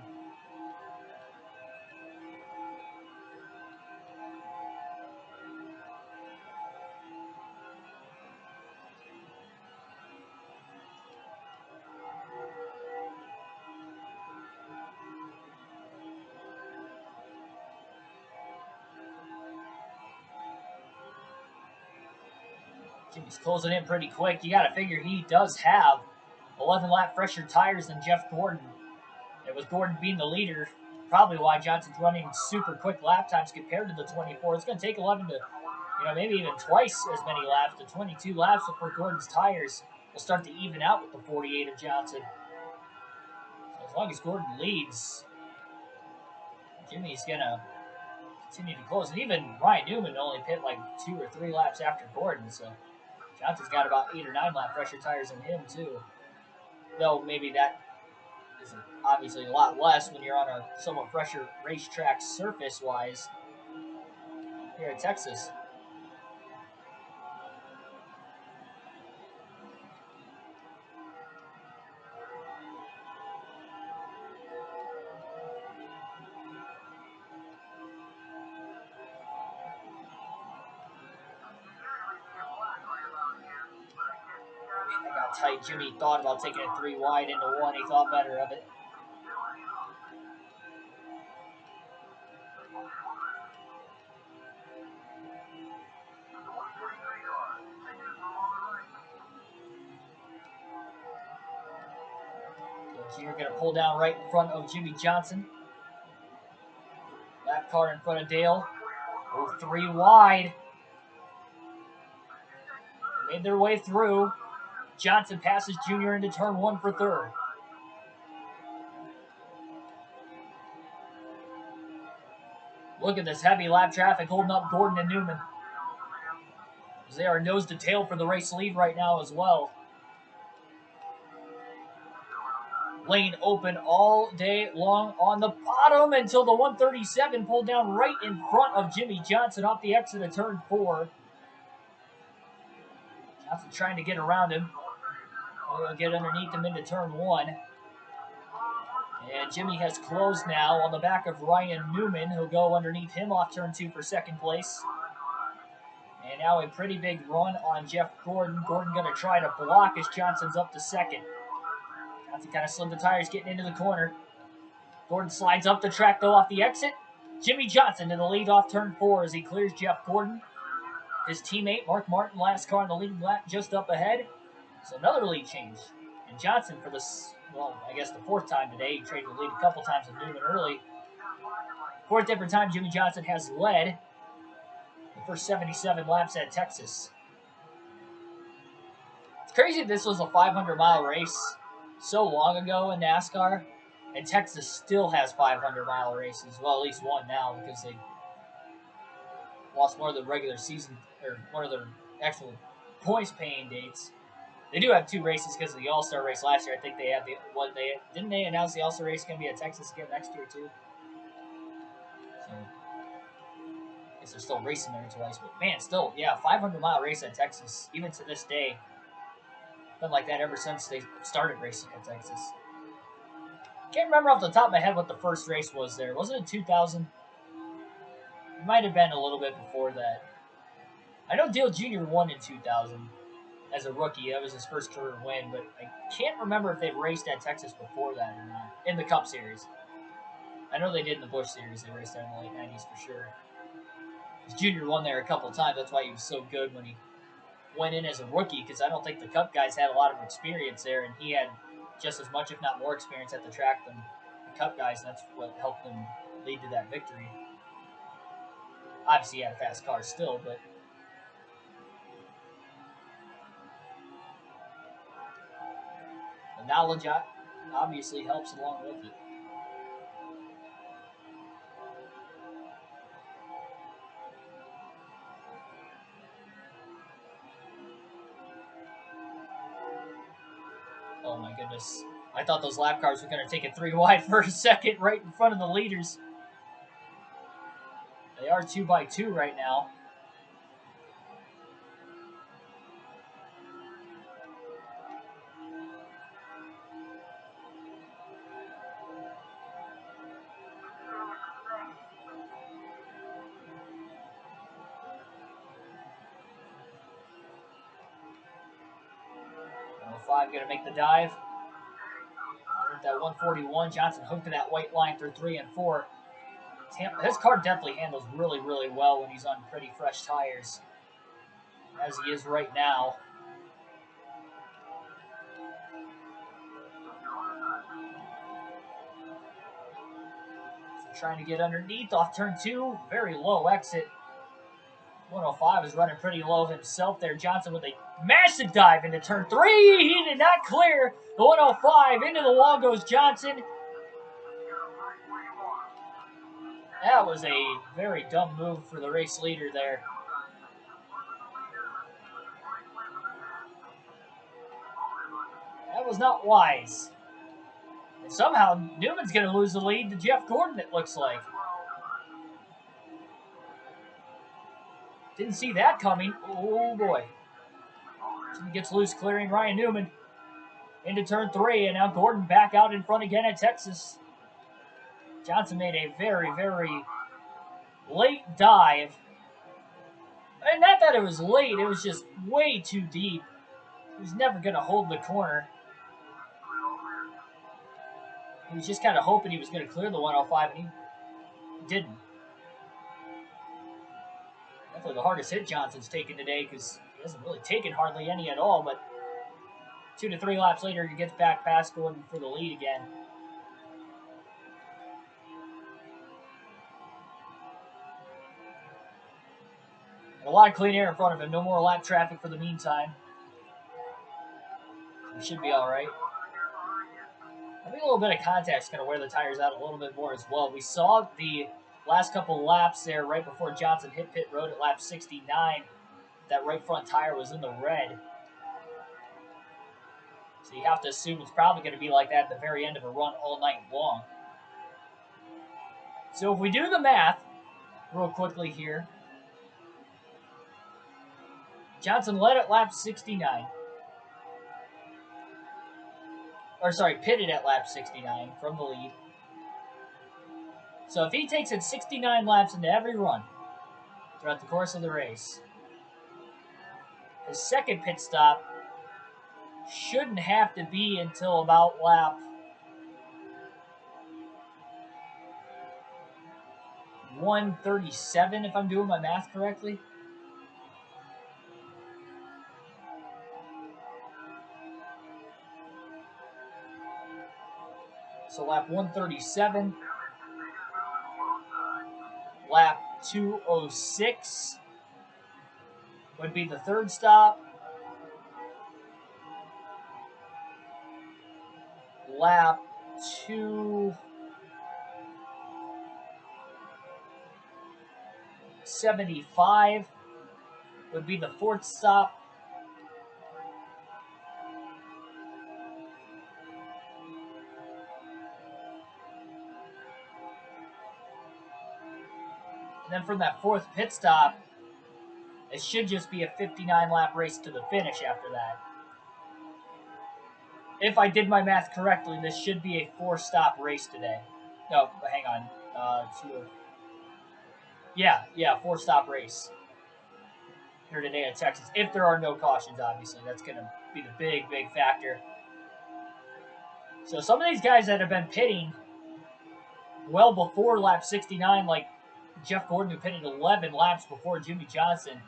Jimmy's closing in pretty quick. You got to figure he does have 11 lap fresher tires than Jeff Gordon. It was Gordon being the leader, probably why Johnson's running super quick lap times compared to the 24. It's going to take 11 to, maybe even twice as many laps, to 22 laps before Gordon's tires will start to even out with the 48 of Johnson. So as long as Gordon leads, Jimmy's going to continue to close. And even Ryan Newman only pit like 2 or 3 laps after Gordon, so Johnson's got about 8 or 9 lap fresher tires in him too. Though maybe that is obviously a lot less when you're on a somewhat fresher racetrack surface-wise here in Texas. That got tight. Jimmy thought about taking it 3 wide into 1. He thought better of it. Junior going to pull down right in front of Jimmy Johnson. Lap car in front of Dale. Oh, 3 wide. Made their way through. Johnson passes Junior into turn 1 for 3rd. Look at this heavy lap traffic holding up Gordon and Newman, as they are nose to tail for the race lead right now as well. Lane open all day long on the bottom until the 137 pulled down right in front of Jimmy Johnson off the exit of turn 4. Johnson trying to get around him. He'll get underneath him into turn 1. And Jimmy has closed now on the back of Ryan Newman. He'll go underneath him off turn 2 for 2nd place. And now a pretty big run on Jeff Gordon. Gordon going to try to block as Johnson's up to 2nd. Johnson kind of slid the tires getting into the corner. Gordon slides up the track, though, off the exit. Jimmy Johnson in the lead off turn 4 as he clears Jeff Gordon. His teammate, Mark Martin, last car in the leading lap, just up ahead. So another lead change. And Johnson, for this, well, I guess the 4th time today, he traded the lead a couple times with Newman early. 4th different time Jimmy Johnson has led the first 77 laps at Texas. It's crazy this was a 500-mile race so long ago in NASCAR, and Texas still has 500-mile races. Well, at least one now, because they lost one of the regular season, or one of their actual points-paying dates. They do have 2 races because of the All-Star race last year. I think they had didn't they announce the All-Star race is going to be at Texas again next year too? So I guess they're still racing there twice, but man, still, yeah, 500-mile race at Texas, even to this day. Been like that ever since they started racing at Texas. Can't remember off the top of my head what the first race was there. Wasn't it 2000? It might have been a little bit before that. I know Dale Jr. won in 2000 as a rookie. That was his first career win, but I can't remember if they raced at Texas before that or not. In the Cup Series. I know they did in the Busch Series. They raced there in the late 90s for sure. Jr. won there a couple times. That's why he was so good when he went in as a rookie, because I don't think the Cup guys had a lot of experience there, and he had just as much, if not more, experience at the track than the Cup guys, and that's what helped them lead to that victory. Obviously, he had a fast car still, but the knowledge obviously helps along with it. Oh my goodness. I thought those lap cars were going to take it 3 wide for a second right in front of the leaders. They are 2x2 right now. Five going to make the dive. At that 141, Johnson hooked to that white line through 3 and 4. His car definitely handles really, really well when he's on pretty fresh tires, as he is right now. So trying to get underneath off turn 2, very low exit. 105 is running pretty low himself there. Johnson with a massive dive into turn 3. He did not clear the 105. Into the wall goes Johnson. That was a very dumb move for the race leader there. That was not wise. And somehow Newman's going to lose the lead to Jeff Gordon, it looks like. Didn't see that coming. Oh boy. He gets loose, clearing Ryan Newman into turn 3, and now Gordon back out in front again at Texas. Johnson made a very, very late dive. And not that it was late, it was just way too deep. He was never going to hold the corner. He was just kind of hoping he was going to clear the 105, and he didn't. Definitely the hardest hit Johnson's taken today, because he hasn't really taken hardly any at all, but 2 to 3 laps later, he gets back past Gordon for the lead again. And a lot of clean air in front of him. No more lap traffic for the meantime. He should be all right. I think a little bit of contact is going to wear the tires out a little bit more as well. We saw the last couple laps there right before Johnson hit pit road at lap 69. That right front tire was in the red. So you have to assume it's probably going to be like that at the very end of a run all night long. So if we do the math real quickly here, Johnson led at lap 69. Or sorry, pitted at lap 69 from the lead. So if he takes it 69 laps into every run throughout the course of the race, his second pit stop shouldn't have to be until about lap 137, if I'm doing my math correctly. So lap 137, lap 206 would be the third stop. Lap 275 would be the fourth stop. And then from that fourth pit stop, it should just be a 59 lap race to the finish after that. If I did my math correctly, this should be a 4-stop race today. No, hang on. Yeah, 4-stop race here today in Texas. If there are no cautions, obviously. That's going to be the big factor. So some of these guys that have been pitting well before lap 69, like Jeff Gordon, who pitted 11 laps before Jimmy Johnson,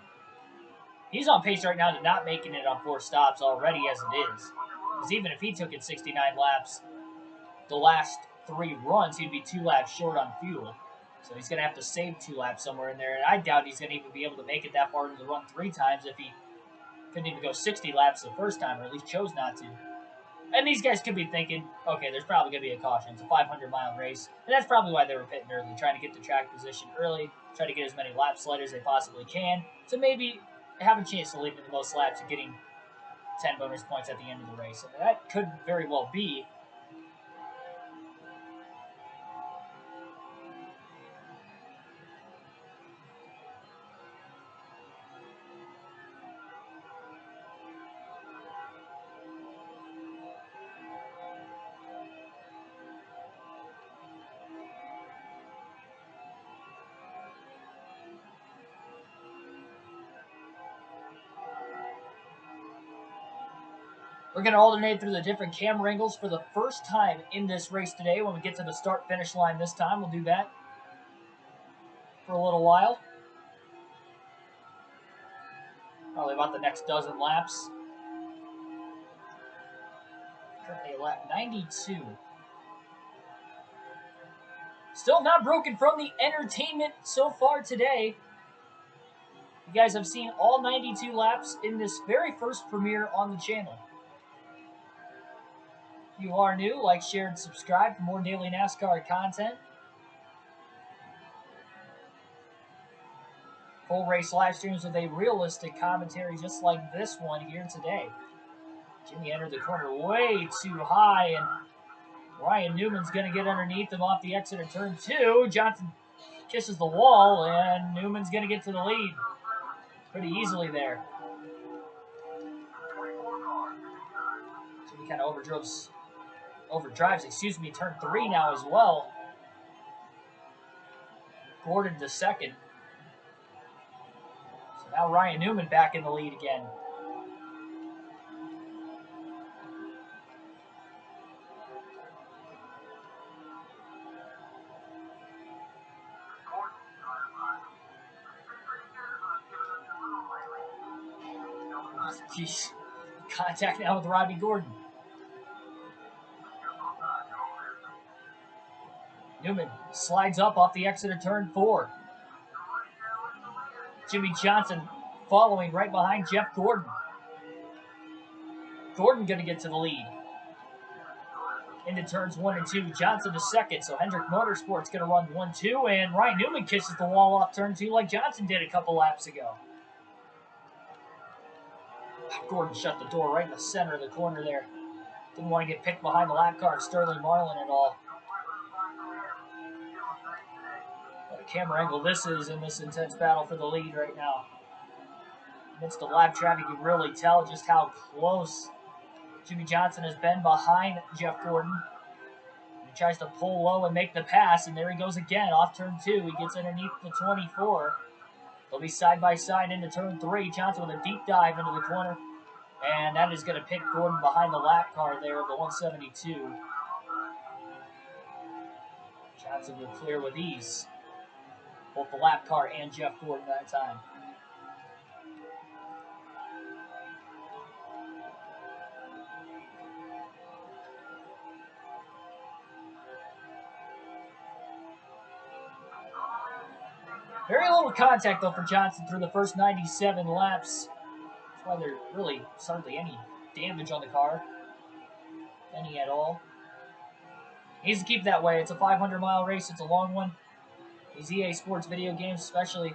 he's on pace right now to not making it on 4 stops already as it is. Because even if he took it 69 laps, the last 3 runs, he'd be 2 laps short on fuel. So he's going to have to save 2 laps somewhere in there. And I doubt he's going to even be able to make it that far into the run 3 times if he couldn't even go 60 laps the first time, or at least chose not to. And these guys could be thinking, okay, there's probably going to be a caution. It's a 500-mile race. And that's probably why they were pitting early, trying to get the track position early, try to get as many lap sliders as they possibly can, to maybe have a chance to lead in the most laps and getting 10 bonus points at the end of the race. And that could very well be. We're going to alternate through the different camera angles for the first time in this race today. When we get to the start-finish line this time, we'll do that for a little while. Probably about the next dozen laps. Currently at lap 92. Still not broken from the entertainment so far today. You guys have seen all 92 laps in this very first premiere on the channel. If you are new, like, share, and subscribe for more daily NASCAR content. Full race live streams with a realistic commentary just like this one here today. Jimmy entered the corner way too high, and Ryan Newman's going to get underneath him off the exit of turn 2. Johnson kisses the wall, and Newman's going to get to the lead pretty easily there. Jimmy kind of overdrives turn 3 now as well. Gordon to second. So now Ryan Newman back in the lead again. Jeez. Contact now with Robbie Gordon. Newman slides up off the exit of turn 4. Jimmy Johnson following right behind Jeff Gordon. Gordon going to get to the lead. Into turns 1 and 2. Johnson to second, so Hendrick Motorsports going to run 1-2, and Ryan Newman kisses the wall off turn 2 like Johnson did a couple laps ago. Gordon shut the door right in the center of the corner there. Didn't want to get picked behind the lap car of Sterling Marlin at all. What a camera angle this is in this intense battle for the lead right now. Amidst the lap traffic, you can really tell just how close Jimmy Johnson has been behind Jeff Gordon. He tries to pull low and make the pass, and there he goes again off turn 2. He gets underneath the 24. They'll be side by side into turn 3. Johnson with a deep dive into the corner. And that is going to pick Gordon behind the lap car there, the 172. Johnson will clear with ease. Both the lap car and Jeff Gordon that time. Very little contact, though, for Johnson through the first 97 laps. That's why there's really hardly any damage on the car. Any at all. Needs to keep that way. It's a 500-mile race. It's a long one. These EA Sports video games, especially,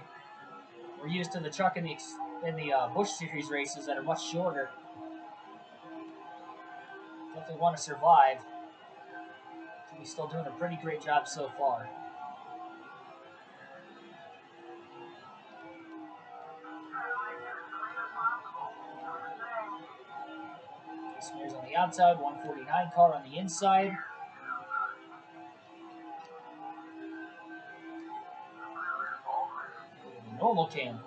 we're used to the truck and the Busch Series races that are much shorter. Definitely want to survive. He's still doing a pretty great job so far. Smears on the outside, 149 car on the inside. Normal cam.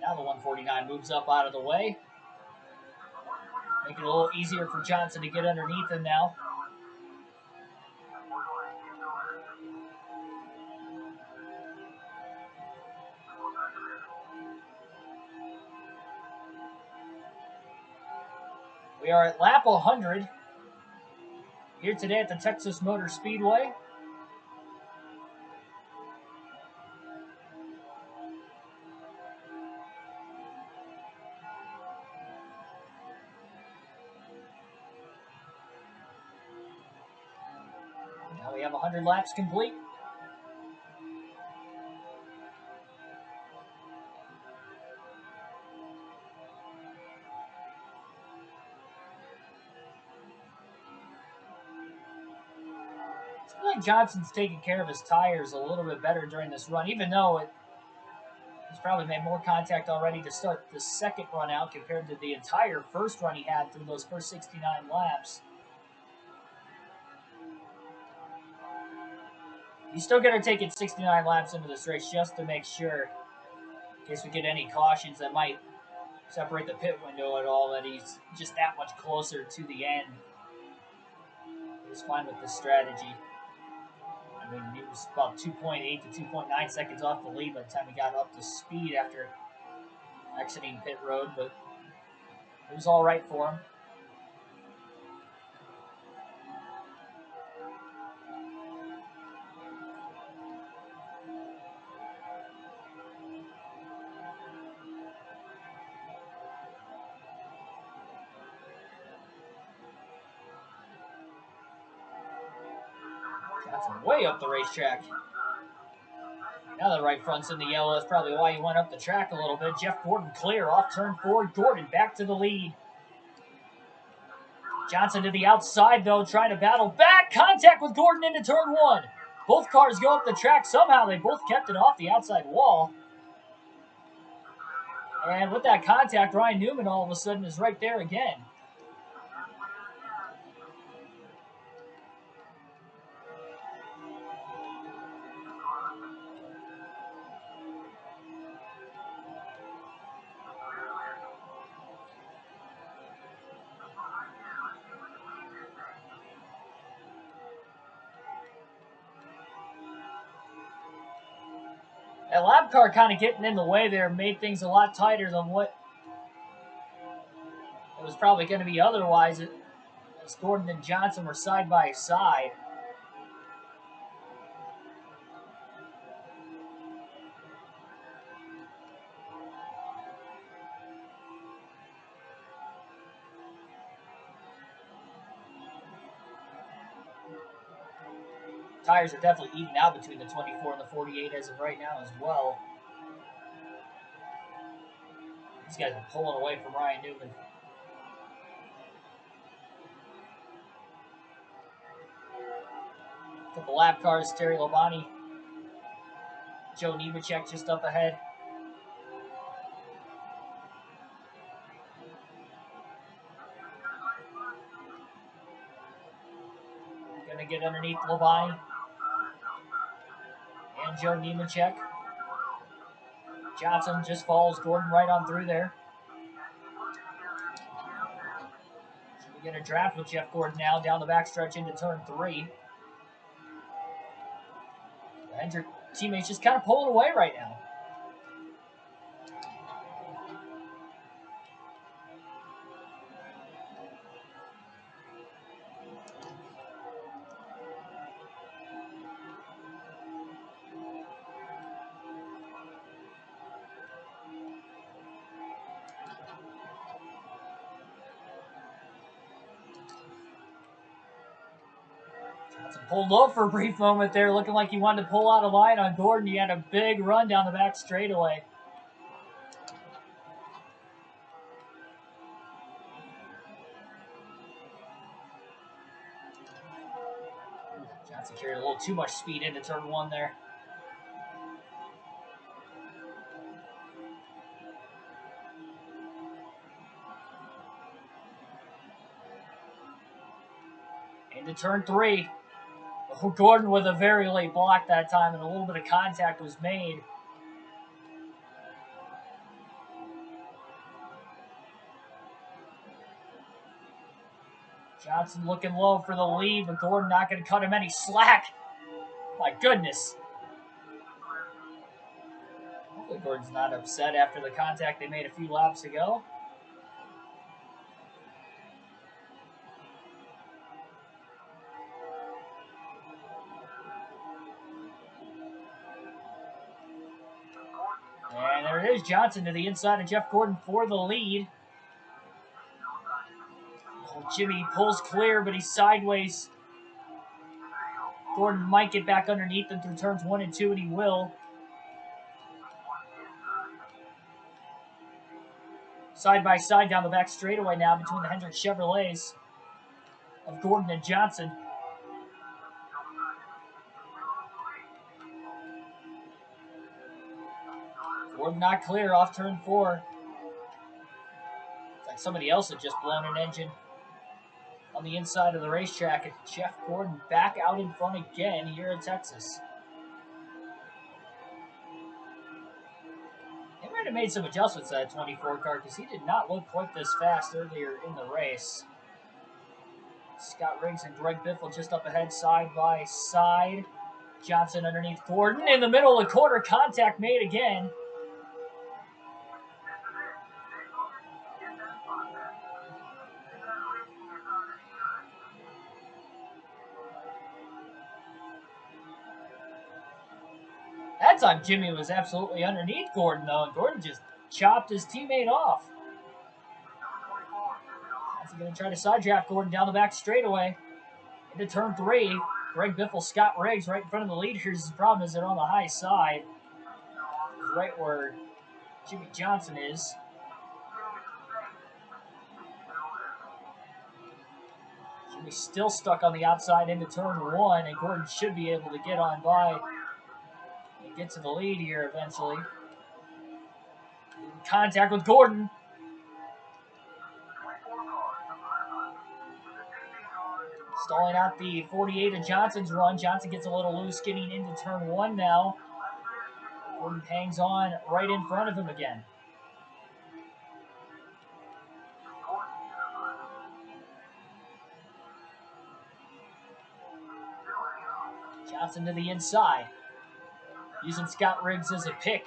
Now the 149 moves up out of the way. Make it a little easier for Johnson to get underneath him now. We are at lap 100 here today at the Texas Motor Speedway. Now we have 100 laps complete. I feel like Johnson's taking care of his tires a little bit better during this run, even though he's probably made more contact already to start the second run out compared to the entire first run he had through those first 69 laps. He's still going to take it 69 laps into this race just to make sure, in case we get any cautions that might separate the pit window at all, that he's just that much closer to the end. He's fine with this strategy. I mean, he was about 2.8 to 2.9 seconds off the lead by the time he got up to speed after exiting pit road, but it was all right for him. Johnson way up the racetrack. Now the right front's in the yellow. That's probably why he went up the track a little bit. Jeff Gordon clear off turn 4. Gordon back to the lead. Johnson to the outside, though, trying to battle back. Contact with Gordon into turn 1. Both cars go up the track. Somehow they both kept it off the outside wall. And with that contact, Ryan Newman all of a sudden is right there again. That lap car kind of getting in the way there made things a lot tighter than what it was probably going to be otherwise. As Gordon and Johnson were side by side. Tires are definitely eating out between the 24 and the 48 as of right now as well. These guys are pulling away from Ryan Newman. Couple lap cars, Terry Labonte Joe Nemechek just up ahead. Gonna get underneath Labonte and Joe Nemechek. Johnson just follows Gordon right on through there. We're going to draft with Jeff Gordon now down the backstretch into turn 3. The Hendrick teammates just kind of pulling away right now. Johnson pulled low for a brief moment there, looking like he wanted to pull out a line on Gordon. He had a big run down the back straightaway. Johnson carried a little too much speed into turn 1 there. Into turn 3. Oh, Gordon with a very late block that time, and a little bit of contact was made. Johnson looking low for the lead, but Gordon not going to cut him any slack. My goodness. Hopefully Gordon's not upset after the contact they made a few laps ago. And there it is, Johnson to the inside of Jeff Gordon for the lead. Oh, Jimmy pulls clear, but he's sideways. Gordon might get back underneath him through turns 1 and 2, and he will. Side by side down the back straightaway now between the Hendrick Chevrolets of Gordon and Johnson. Gordon not clear off turn 4. It's like somebody else had just blown an engine on the inside of the racetrack. And Jeff Gordon back out in front again here in Texas. They might have made some adjustments to that 24 car because he did not look quite this fast earlier in the race. Scott Riggs and Greg Biffle just up ahead side by side. Johnson underneath Gordon. In the middle of the corner, contact made again. That time Jimmy was absolutely underneath Gordon though, and Gordon just chopped his teammate off. Johnson going to try to side draft Gordon down the back straightaway. Into turn 3. Greg Biffle, Scott Riggs right in front of the leaders. The problem is they're on the high side. Right where Jimmy Johnson is. Jimmy's still stuck on the outside into turn 1, and Gordon should be able to get on by and get to the lead here eventually. Contact with Gordon. Stalling out the 48 of Johnson's run. Johnson gets a little loose getting into turn 1 now. Gordon hangs on right in front of him again. Johnson to the inside. Using Scott Riggs as a pick.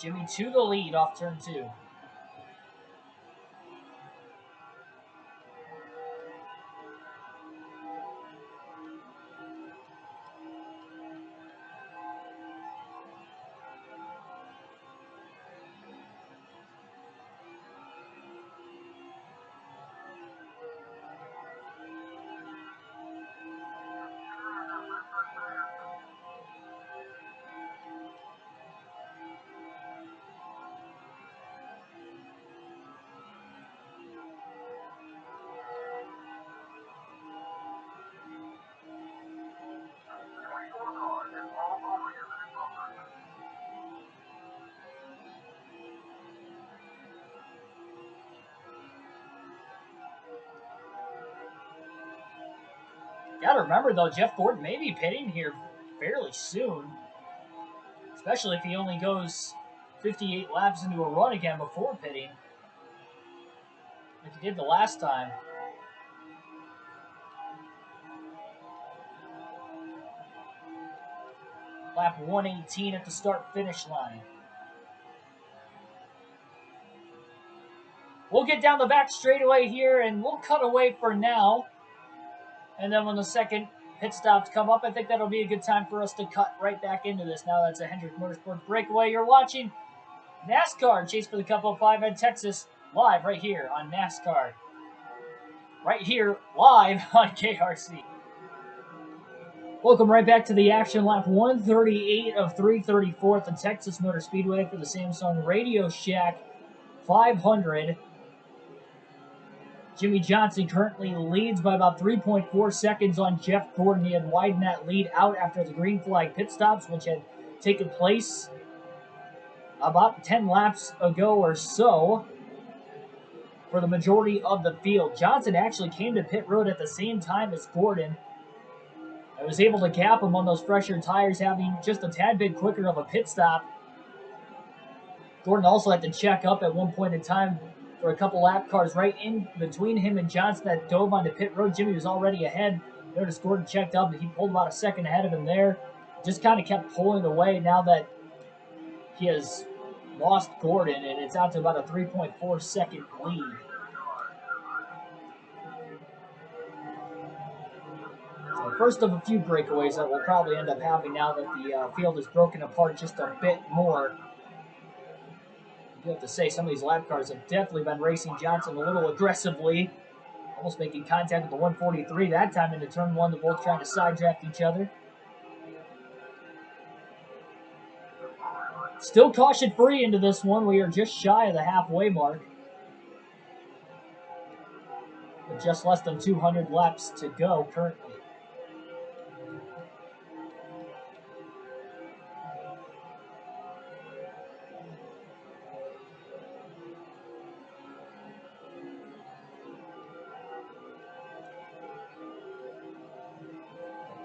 Jimmy to the lead off turn 2. Gotta remember, though, Jeff Gordon may be pitting here fairly soon, especially if he only goes 58 laps into a run again before pitting, like he did the last time. Lap 118 at the start-finish line. We'll get down the back straightaway here, and we'll cut away for now. And then when the second pit stops come up, I think that'll be a good time for us to cut right back into this. Now that's a Hendrick Motorsports breakaway. You're watching NASCAR Chase for the Cup 05 in Texas, live right here on NASCAR. Right here, live on KRC. Welcome right back to the action. Lap 138 of 334 at the Texas Motor Speedway for the Samsung Radio Shack 500. Jimmy Johnson currently leads by about 3.4 seconds on Jeff Gordon. He had widened that lead out after the green flag pit stops, which had taken place about 10 laps ago or so for the majority of the field. Johnson actually came to pit road at the same time as Gordon. I was able to gap him on those fresher tires, having just a tad bit quicker of a pit stop. Gordon also had to check up at one point in time for a couple lap cars right in between him and Johnson that dove onto pit road. Jimmy was already ahead. Notice Gordon checked up, and he pulled about a second ahead of him there. Just kind of kept pulling away now that he has lost Gordon, and it's out to about a 3.4 second lead. So first of a few breakaways that we'll probably end up having now that the field is broken apart just a bit more. You have to say some of these lap cars have definitely been racing Johnson a little aggressively, almost making contact with the 143 that time into turn one. They're both trying to side draft each other. Still caution free into this one. We are just shy of the halfway mark, with just less than 200 laps to go currently.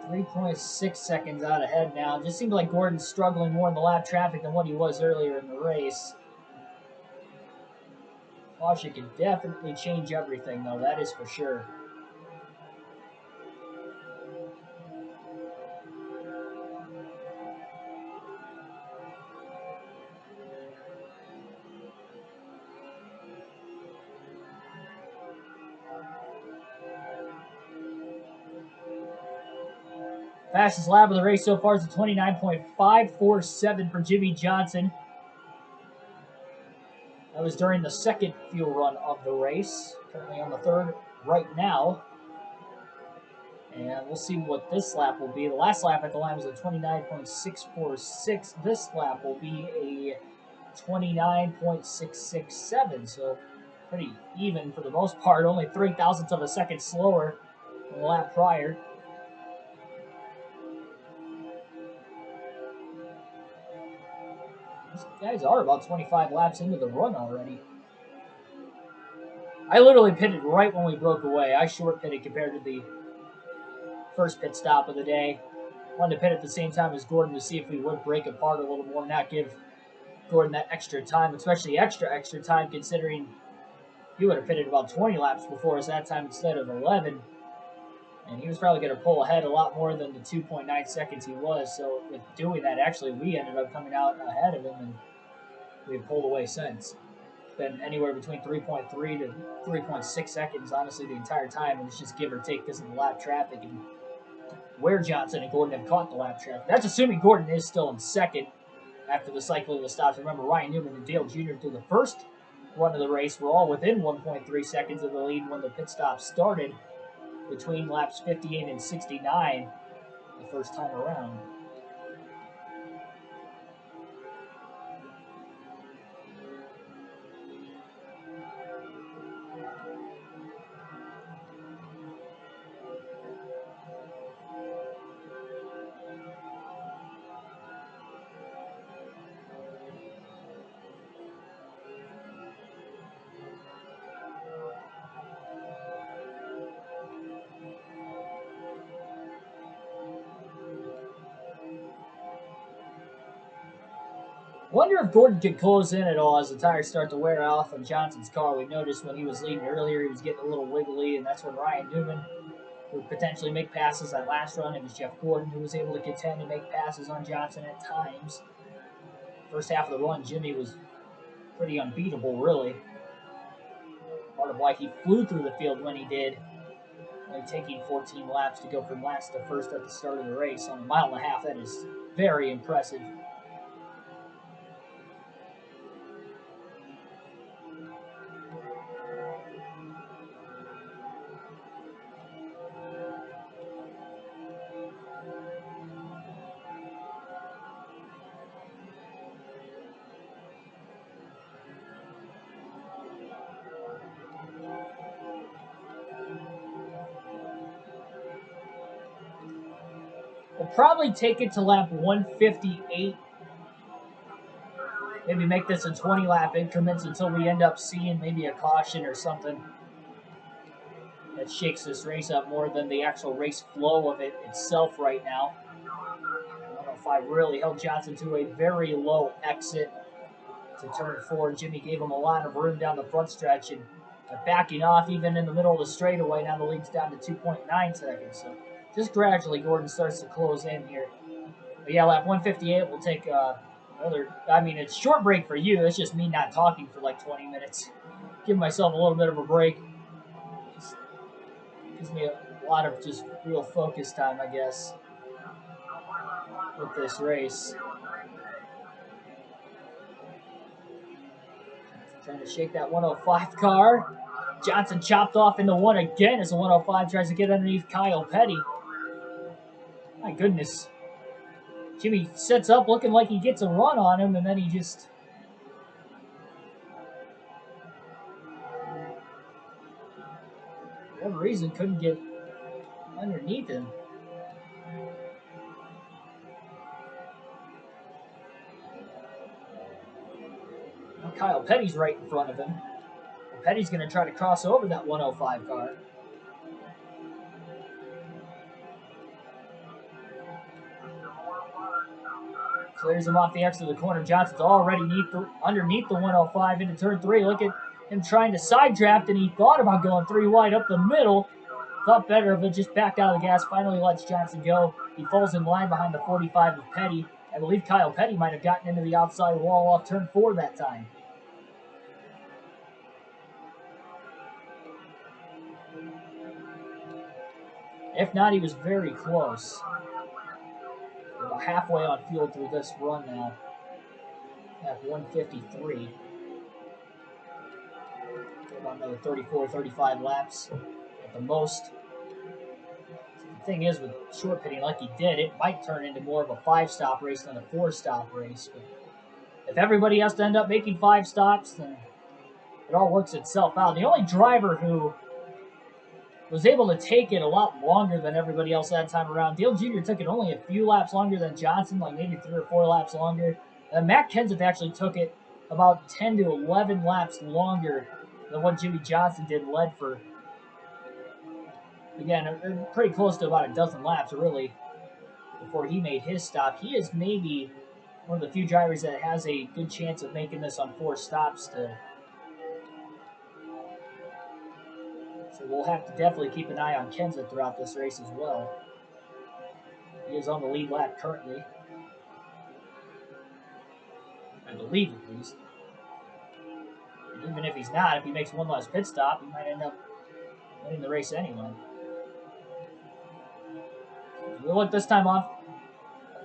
3.6 seconds out ahead now. It just seems like Gordon's struggling more in the lap traffic than what he was earlier in the race. Caution can definitely change everything, though, that is for sure. Fastest lap of the race so far is a 29.547 for Jimmy Johnson. That was during the second fuel run of the race. Currently on the third right now. And we'll see what this lap will be. The last lap at the line was a 29.646. This lap will be a 29.667. So pretty even for the most part. Only 0.03 of a second slower than the lap prior. These guys are about 25 laps into the run already. I literally pitted right when we broke away. I short pitted compared to the first pit stop of the day. Wanted to pit at the same time as Gordon to see if we would break apart a little more, not give Gordon that extra time, especially extra time considering he would have pitted about 20 laps before us that time instead of 11. And he was probably going to pull ahead a lot more than the 2.9 seconds he was. So with doing that, actually, we ended up coming out ahead of him, and we've pulled away since. It's been anywhere between 3.3 to 3.6 seconds, honestly, the entire time. And it's just give or take because of the lap traffic and where Johnson and Gordon have caught the lap traffic. That's assuming Gordon is still in second after the cycle of the stops. Remember, Ryan Newman and Dale Jr. through the first run of the race were all within 1.3 seconds of the lead when the pit stop started, between laps 58 and 69 the first time around. Wonder if Gordon could close in at all as the tires start to wear off on Johnson's car. We noticed when he was leading earlier, he was getting a little wiggly, and that's when Ryan Newman would potentially make passes that last run. It was Jeff Gordon who was able to contend and make passes on Johnson at times. First half of the run, Jimmy was pretty unbeatable, really. Part of why he flew through the field when he did, only taking 14 laps to go from last to first at the start of the race. On a mile and a half, that is very impressive. We'll probably take it to lap 158. Maybe make this in 20-lap increments until we end up seeing maybe a caution or something that shakes this race up more than the actual race flow of it itself right now. 105 really held Johnson to a very low exit to turn 4. Jimmy gave him a lot of room down the front stretch and backing off even in the middle of the straightaway. Now the lead's down to 2.9 seconds. So just gradually Gordon starts to close in here. But yeah, lap 158 will take it's short break for you. It's just me not talking for like 20 minutes. Give myself a little bit of a break. Just gives me a lot of just real focus time, I guess, with this race. Trying to shake that 105 car. Johnson chopped off into one again as the 105 tries to get underneath Kyle Petty. My goodness. Jimmy sets up looking like he gets a run on him, and then he just... for whatever reason, couldn't get underneath him. Now Kyle Petty's right in front of him. Petty's going to try to cross over that 105 car. Clears him off the exit of the corner. Johnson's already underneath the 105 into turn 3. Look at him trying to side draft, and he thought about going 3 wide up the middle. Thought better of it, just backed out of the gas, finally lets Johnson go. He falls in line behind the 45 of Petty. I believe Kyle Petty might have gotten into the outside wall off turn 4 that time. If not, he was very close. We're about halfway on fuel through this run now. At 153. About another 34, 35 laps at the most. The thing is, with short pitting like he did, it might turn into more of a 5-stop race than a 4-stop race. But if everybody has to end up making 5 stops, then it all works itself out. The only driver who was able to take it a lot longer than everybody else that time around, Dale Jr. took it only a few laps longer than Johnson, like maybe 3 or 4 laps longer. Matt Kenseth actually took it about 10 to 11 laps longer than what Jimmy Johnson did, led for, again, pretty close to about a dozen laps, really, before he made his stop. He is maybe one of the few drivers that has a good chance of making this on 4 stops still. So we'll have to definitely keep an eye on Kenseth throughout this race as well. He is on the lead lap currently. I believe, at least. And even if he's not, if he makes one last pit stop, he might end up winning the race anyway. We'll look this time off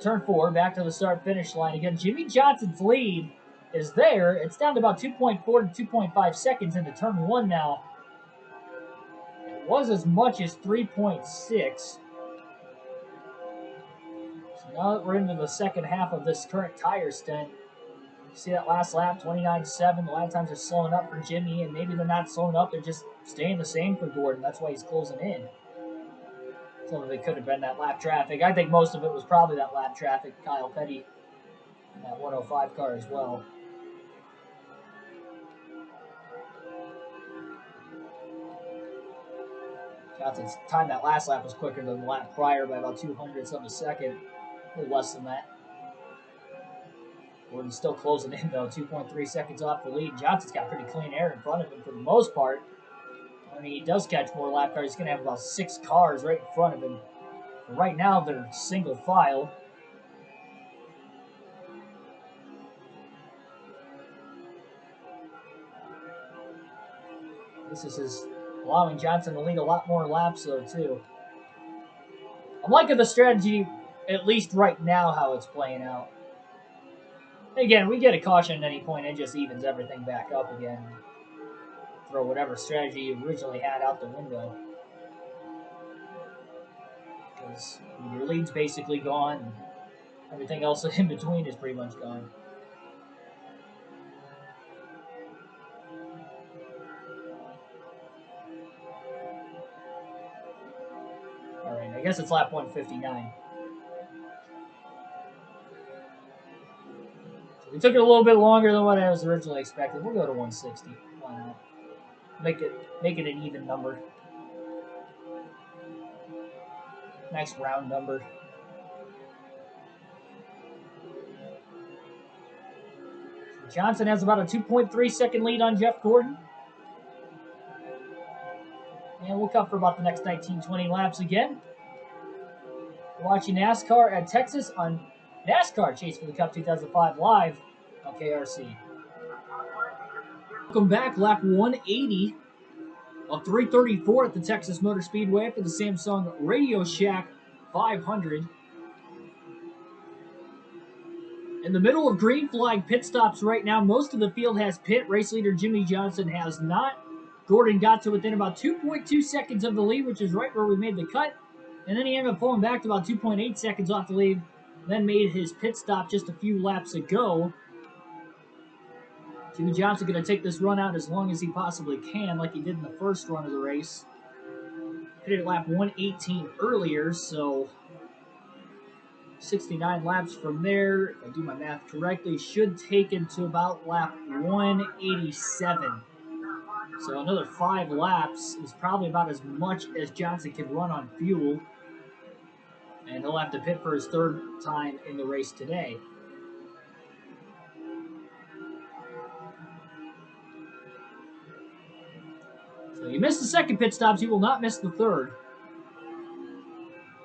turn 4, back to the start-finish line again. Jimmy Johnson's lead is there. It's down to about 2.4 to 2.5 seconds into turn 1 now. It was as much as 3.6. So now that we're into the second half of this current tire stint, you see that last lap, 29.7. A lot of times they're slowing up for Jimmy, and maybe they're not slowing up, they're just staying the same for Gordon. That's why he's closing in. Some of it could have been that lap traffic. I think most of it was probably that lap traffic. Kyle Petty in that 105 car as well. Johnson's time that last lap was quicker than the lap prior by about 200 of a second. A little less than that. Gordon's still closing in, though, 2.3 seconds off the lead. Johnson's got pretty clean air in front of him for the most part. I mean, he does catch more lap cars. He's going to have about 6 cars right in front of him. But right now, they're single file. This is allowing Johnson to lead a lot more laps, though, too. I'm liking the strategy, at least right now, how it's playing out. Again, we get a caution at any point, it just evens everything back up again. Throw whatever strategy you originally had out the window. Because your lead's basically gone, and everything else in between is pretty much gone. Alright, I guess it's lap 159. So we took it a little bit longer than what I was originally expecting. We'll go to 160. Why not? Make it an even number. Nice round number. So Johnson has about a 2.3 second lead on Jeff Gordon. And we'll cut for about the next 19-20 laps again. We're watching NASCAR at Texas on NASCAR Chase for the Cup 2005 live on KRC. Welcome back, lap 180 of 334 at the Texas Motor Speedway for the Samsung Radio Shack 500. In the middle of green flag pit stops right now, most of the field has pit. Race leader Jimmie Johnson has not. Gordon got to within about 2.2 seconds of the lead, which is right where we made the cut. And then he ended up pulling back to about 2.8 seconds off the lead, then made his pit stop just a few laps ago. Jimmie Johnson going to take this run out as long as he possibly can, like he did in the first run of the race. Pitted at lap 118 earlier, so 69 laps from there, if I do my math correctly, should take him to about lap 187. So another 5 laps is probably about as much as Johnson can run on fuel. And he'll have to pit for his 3rd time in the race today. So you missed the 2nd pit stops, you will not miss the 3rd.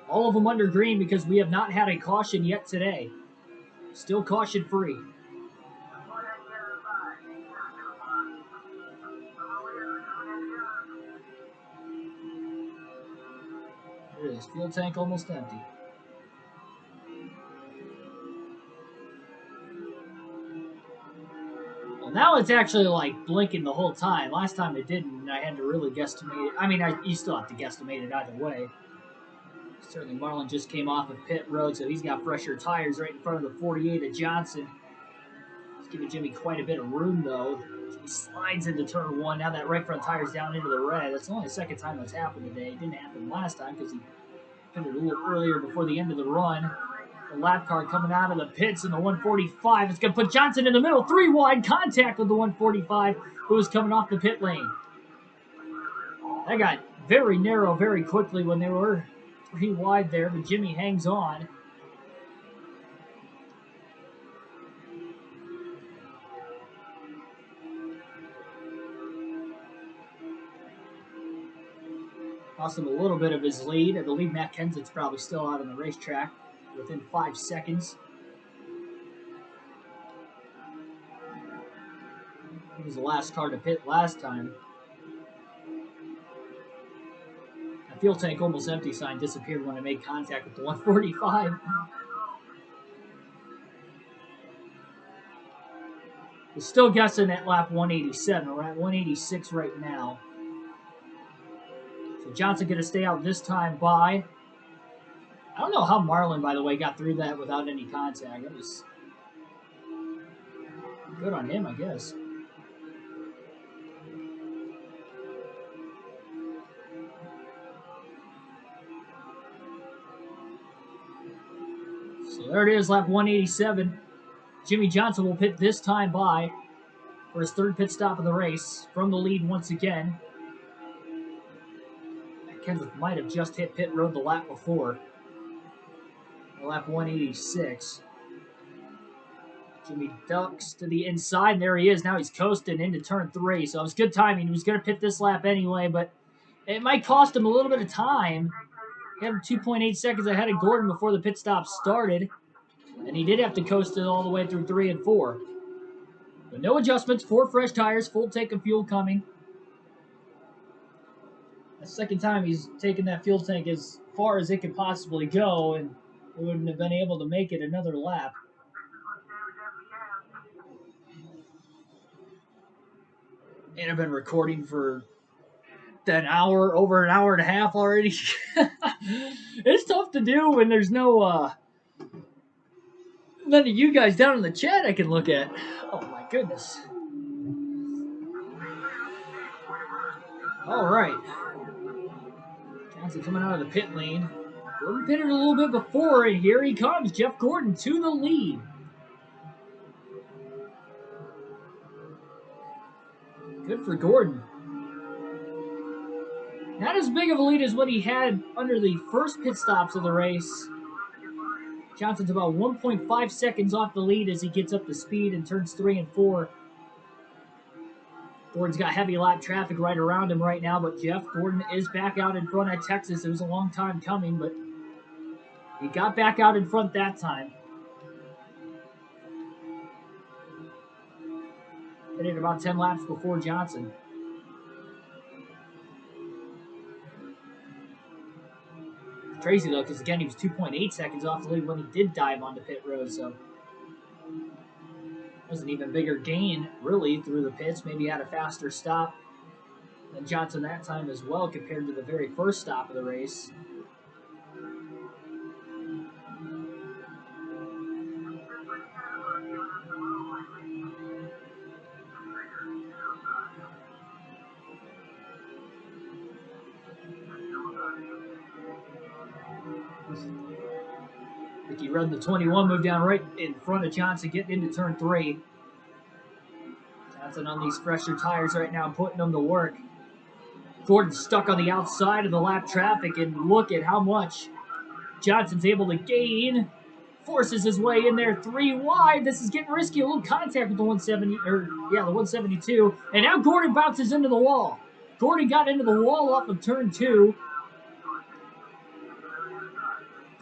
All of them under green because we have not had a caution yet today. Still caution free. There it is, fuel tank almost empty. Well, now it's actually like blinking the whole time. Last time it didn't, and I had to really guesstimate it. I mean, you still have to guesstimate it either way. Certainly Marlin just came off of pit road, so he's got fresher tires right in front of the 48 of Johnson. It's giving Jimmy quite a bit of room, though. He slides into turn 1. Now that right front tire's down into the red. That's only the 2nd time that's happened today. It didn't happen last time because he pitted a little earlier before the end of the run. The lap car coming out of the pits in the 145. It's going to put Johnson in the middle. 3 wide contact with the 145 who was coming off the pit lane. That got very narrow very quickly when they were 3 wide there, but Jimmy hangs on. Lost him a little bit of his lead. I believe Matt Kenseth's probably still out on the racetrack within 5 seconds. He was the last car to pit last time. The fuel tank almost empty sign disappeared when I made contact with the 145. We're still guessing at lap 187. We're at 186 right now. So Johnson going to stay out this time by... I don't know how Marlin, by the way, got through that without any contact. It was good on him, I guess. So there it is, lap 187. Jimmie Johnson will pit this time by for his 3rd pit stop of the race from the lead once again. Kenseth might have just hit pit road the lap before. Lap 186. Jimmy ducks to the inside, and there he is. Now he's coasting into turn 3, so it was good timing. He was going to pit this lap anyway, but it might cost him a little bit of time. He had 2.8 seconds ahead of Gordon before the pit stop started, and he did have to coast it all the way through 3 and 4. But no adjustments, 4 fresh tires, full tank of fuel coming. The second time he's taken that fuel tank as far as it could possibly go, and we wouldn't have been able to make it another lap. And I've been recording for an hour, over an hour and a half already. It's tough to do when there's no none of you guys down in the chat I can look at. Oh my goodness. All right. Johnson coming out of the pit lane. Gordon pitted a little bit before, and here he comes. Jeff Gordon to the lead. Good for Gordon. Not as big of a lead as what he had under the first pit stops of the race. Johnson's about 1.5 seconds off the lead as he gets up to speed in turns 3 and 4. Gordon's got heavy lap traffic right around him right now, but Jeff Gordon is back out in front at Texas. It was a long time coming, but he got back out in front that time. Hitting about 10 laps before Johnson. Crazy though, because again, he was 2.8 seconds off the lead when he did dive onto pit road, so it was an even bigger gain, really, through the pits. Maybe had a faster stop than Johnson that time as well, compared to the very first stop of the race. Ricky Rudd, the 21, moved down right in front of Johnson, getting into turn 3. Johnson on these fresher tires right now, putting them to work. Gordon's stuck on the outside of the lap traffic, and look at how much Johnson's able to gain. Forces his way in there 3 wide. This is getting risky. A little contact with the 170, the 172. And now Gordon bounces into the wall. Gordon got into the wall off of turn 2.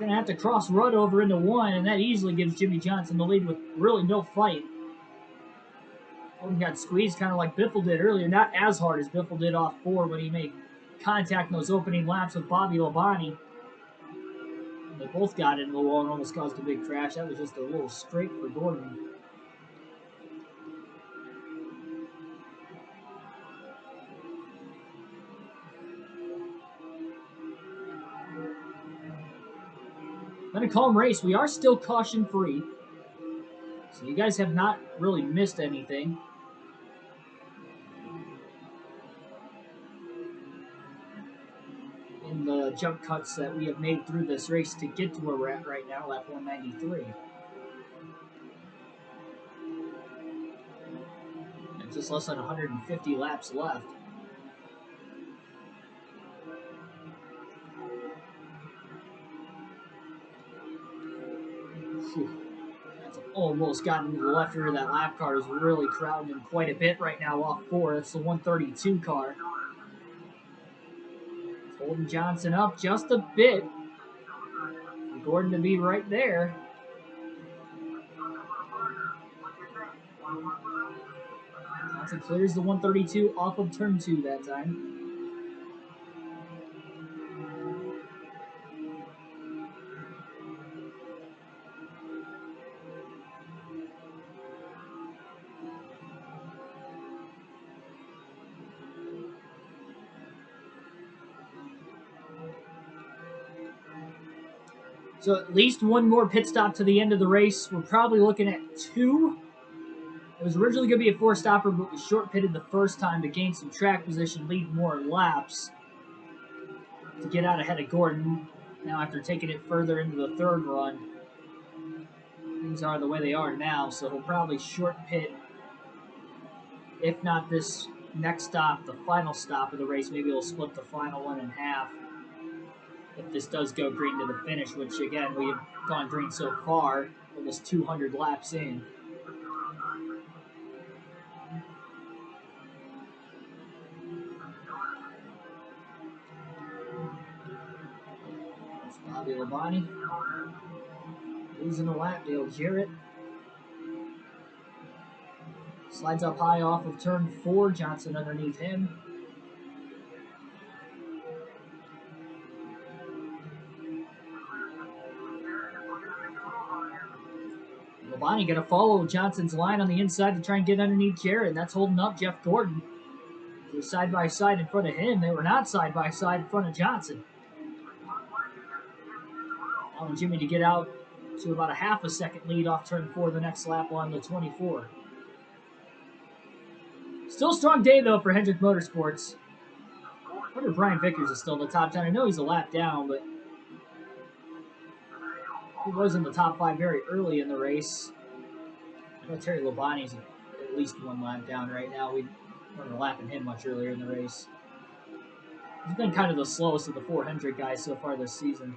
Gonna have to cross Rudd over into 1, and that easily gives Jimmy Johnson the lead with really no fight. Gordon got squeezed kind of like Biffle did earlier. Not as hard as Biffle did off 4 when he made contact in those opening laps with Bobby Labonte. They both got into the wall and almost caused a big crash. That was just a little straight for Gordon. Been a calm race. We are still caution free, so you guys have not really missed anything. In the jump cuts that we have made through this race to get to where we're at right now, lap 193. And just less than 150 laps left. That's almost gotten into the left rear. That lap car is really crowding him quite a bit right now off 4. That's the 132 car. Holding Johnson up just a bit. For Gordon to be right there. Johnson clears the 132 off of turn 2 that time. So at least one more pit stop to the end of the race. We're probably looking at 2. It was originally going to be a 4-stopper, but we short pitted the first time to gain some track position, lead more laps to get out ahead of Gordon. Now after taking it further into the 3rd run, things are the way they are now, so he'll probably short pit. If not this next stop, the final stop of the race, maybe he'll split the final one in half. If this does go green to the finish, which again, we have gone green so far, almost 200 laps in. Bobby Labonte. Losing a lap, Dale Jarrett. Slides up high off of turn 4. Johnson underneath him. Labonte going to follow Johnson's line on the inside to try and get underneath Jarrett, and that's holding up Jeff Gordon. They were side by side in front of him. They were not side by side in front of Johnson. Allowing Jimmy to get out to about a half a second lead off turn 4 the next lap on the 24. Still a strong day, though, for Hendrick Motorsports. I wonder if Brian Vickers is still in the top 10. I know he's a lap down, but he was in the top 5 very early in the race. I know Terry Labonte's at least 1 lap down right now. We weren't lapping him much earlier in the race. He's been kind of the slowest of the 4 Hendrick guys so far this season.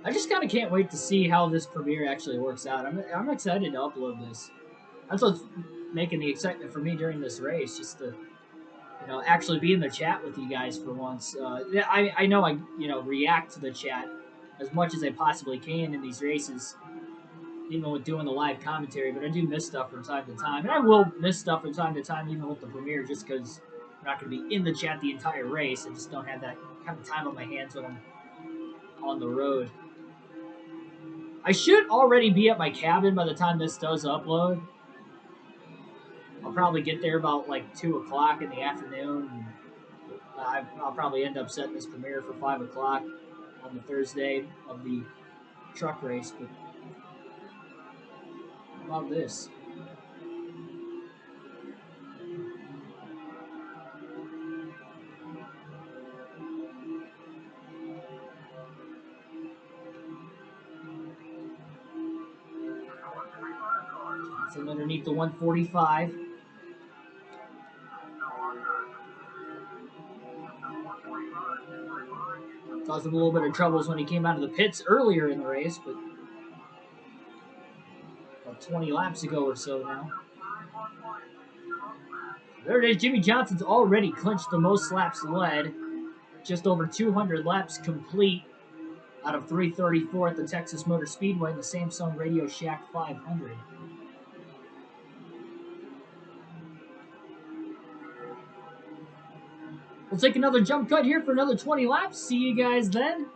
I just kind of can't wait to see how this premiere actually works out. I'm excited to upload this. That's what's making the excitement for me during this race, just to actually be in the chat with you guys for once. I know I react to the chat as much as I possibly can in these races, even with doing the live commentary. But I do miss stuff from time to time, and I will miss stuff from time to time, even with the premiere, just because I'm not going to be in the chat the entire race. I just don't have that kind of time on my hands when I'm on the road. I should already be at my cabin by the time this does upload. I'll probably get there about like 2 o'clock in the afternoon. And I'll probably end up setting this premiere for 5 o'clock on the Thursday of the truck race. But how about this? Johnson underneath the 145. Caused him a little bit of troubles when he came out of the pits earlier in the race, but about 20 laps ago or so now. There it is. Jimmy Johnson's already clinched the most laps led. Just over 200 laps complete out of 334 at the Texas Motor Speedway in the Samsung Radio Shack 500. We'll take another jump cut here for another 20 laps. See you guys then.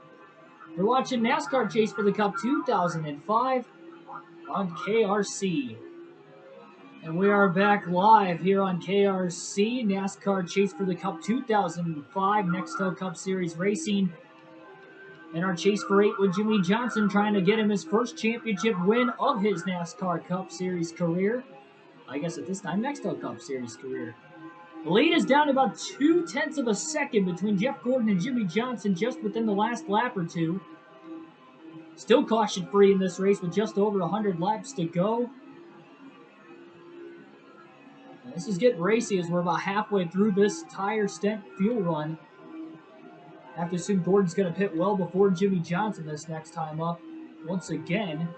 We're watching NASCAR Chase for the Cup 2005 on KRC. And we are back live here on KRC. NASCAR Chase for the Cup 2005 Nextel Cup Series Racing. And our Chase for 8 with Jimmy Johnson, trying to get him his first championship win of his NASCAR Cup Series career. I guess at this time, Nextel Cup Series career. The lead is down to about 0.2 of a second between Jeff Gordon and Jimmy Johnson just within the last lap or two. Still caution-free in this race with just over 100 laps to go. And this is getting racy as we're about halfway through this tire stent fuel run. I have to assume Gordon's going to pit well before Jimmy Johnson this next time up once again.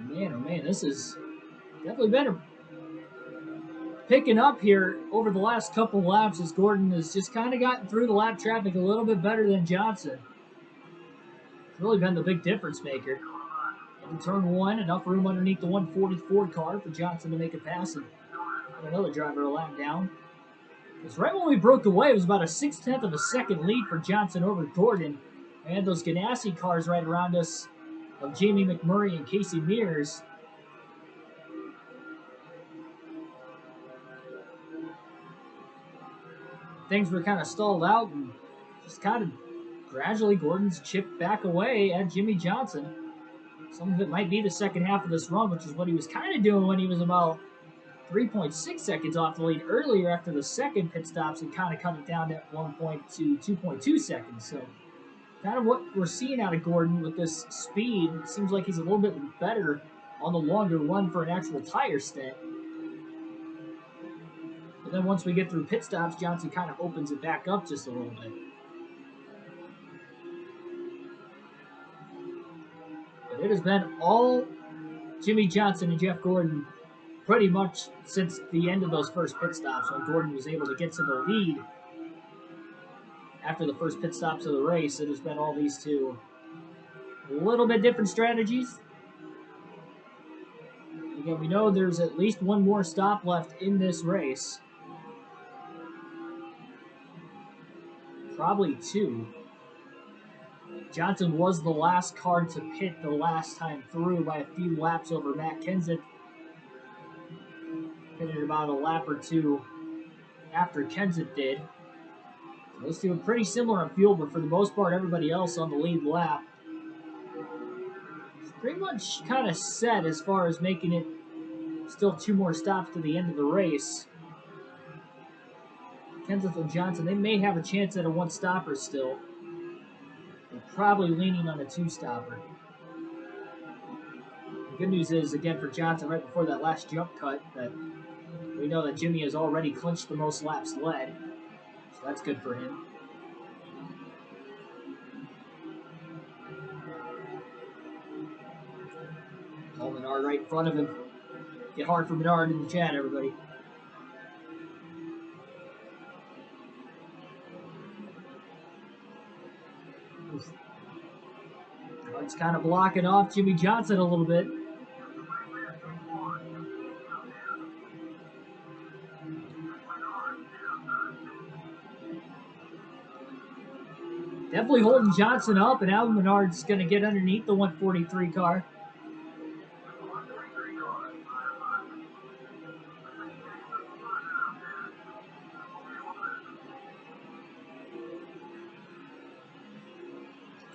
Man, oh man, this has definitely been picking up here over the last couple laps as Gordon has just kind of gotten through the lap traffic a little bit better than Johnson. It's really been the big difference maker. In turn 1, enough room underneath the 144 car for Johnson to make a pass and another driver a lap down. Because right when we broke away, it was about a 0.6 of a second lead for Johnson over Gordon. And those Ganassi cars right around us of Jamie McMurray and Casey Mears. Things were kind of stalled out and just kind of gradually Gordon's chipped back away at Jimmy Johnson. Some of it might be the second half of this run, which is what he was kind of doing when he was about 3.6 seconds off the lead earlier after the second pit stops and kind of cut it down at 1.2, 2.2 seconds. So kind of what we're seeing out of Gordon with this speed. It seems like he's a little bit better on the longer run for an actual tire stint. then once we get through pit stops, Johnson kind of opens it back up just a little bit. But it has been all Jimmie Johnson and Jeff Gordon pretty much since the end of those first pit stops when Gordon was able to get to the lead after the first pit stops of the race. It has been all these two. A little bit different strategies. Again, we know there's at least one more stop left in this race. Probably two. Johnson was the last car to pit the last time through by a few laps over Matt Kenseth. Pitted about a lap or two after Kenseth did. Those two are pretty similar on fuel, but for the most part, everybody else on the lead lap is pretty much kind of set as far as making it still two more stops to the end of the race. Kenseth and Johnson, they may have a chance at a one-stopper still. They're probably leaning on a two-stopper. The good news is, again, for Johnson, right before that last jump cut, that we know that Jimmy has already clinched the most laps led. So that's good for him. Paul Menard right in front of him. Get hard for Menard in the chat, everybody. Menard's kind of blocking off Jimmie Johnson a little bit. Definitely holding Johnson up, and now Menard's going to get underneath the 143 car.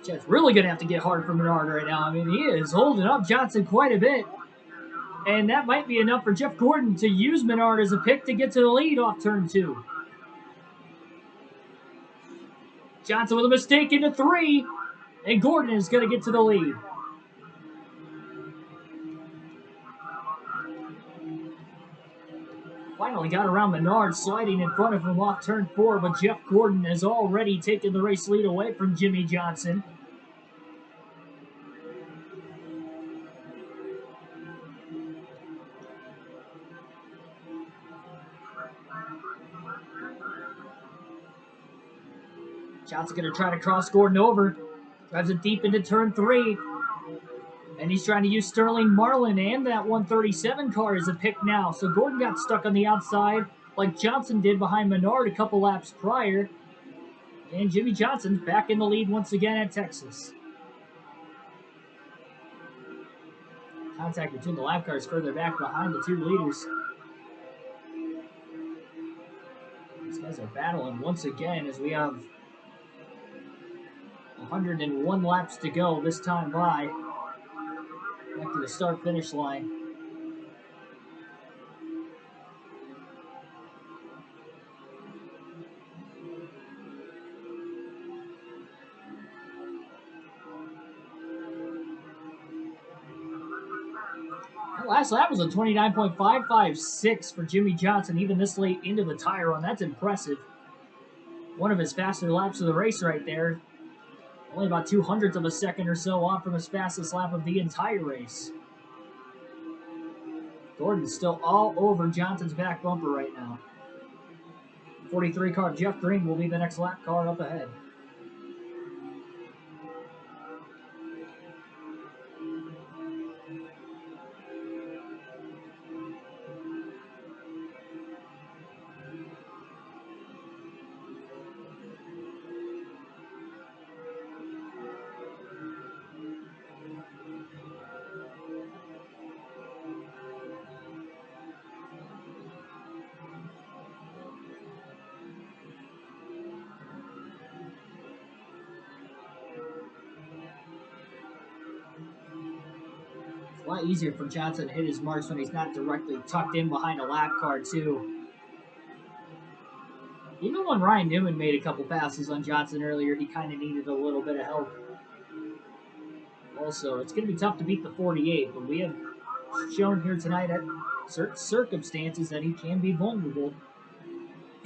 Jeff's really going to have to get hard for Menard right now. I mean, he is holding up Johnson quite a bit. And that might be enough for Jeff Gordon to use Menard as a pick to get to the lead off turn 2. Johnson with a mistake into 3. And Gordon is going to get to the lead. Finally got around Menard, sliding in front of him off turn 4, but Jeff Gordon has already taken the race lead away from Jimmie Johnson. Johnson going to try to cross Gordon over. Drives it deep into turn 3. And he's trying to use Sterling Marlin and that 137 car as a pick now. So Gordon got stuck on the outside like Johnson did behind Menard a couple laps prior. And Jimmie Johnson's back in the lead once again at Texas. Contact between the lap cars further back behind the two leaders. These guys are battling once again as we have 101 laps to go this time by. Back to the start-finish line. That last lap was a 29.556 for Jimmie Johnson, even this late into the tire run. That's impressive. One of his faster laps of the race right there. Only about 0.02 of a second or so off from his fastest lap of the entire race. Gordon's still all over Johnson's back bumper right now. 43 car Jeff Green will be the next lap car up ahead. A lot easier for Johnson to hit his marks when he's not directly tucked in behind a lap car, too. Even when Ryan Newman made a couple passes on Johnson earlier, he kind of needed a little bit of help. Also, it's going to be tough to beat the 48, but we have shown here tonight at certain circumstances that he can be vulnerable.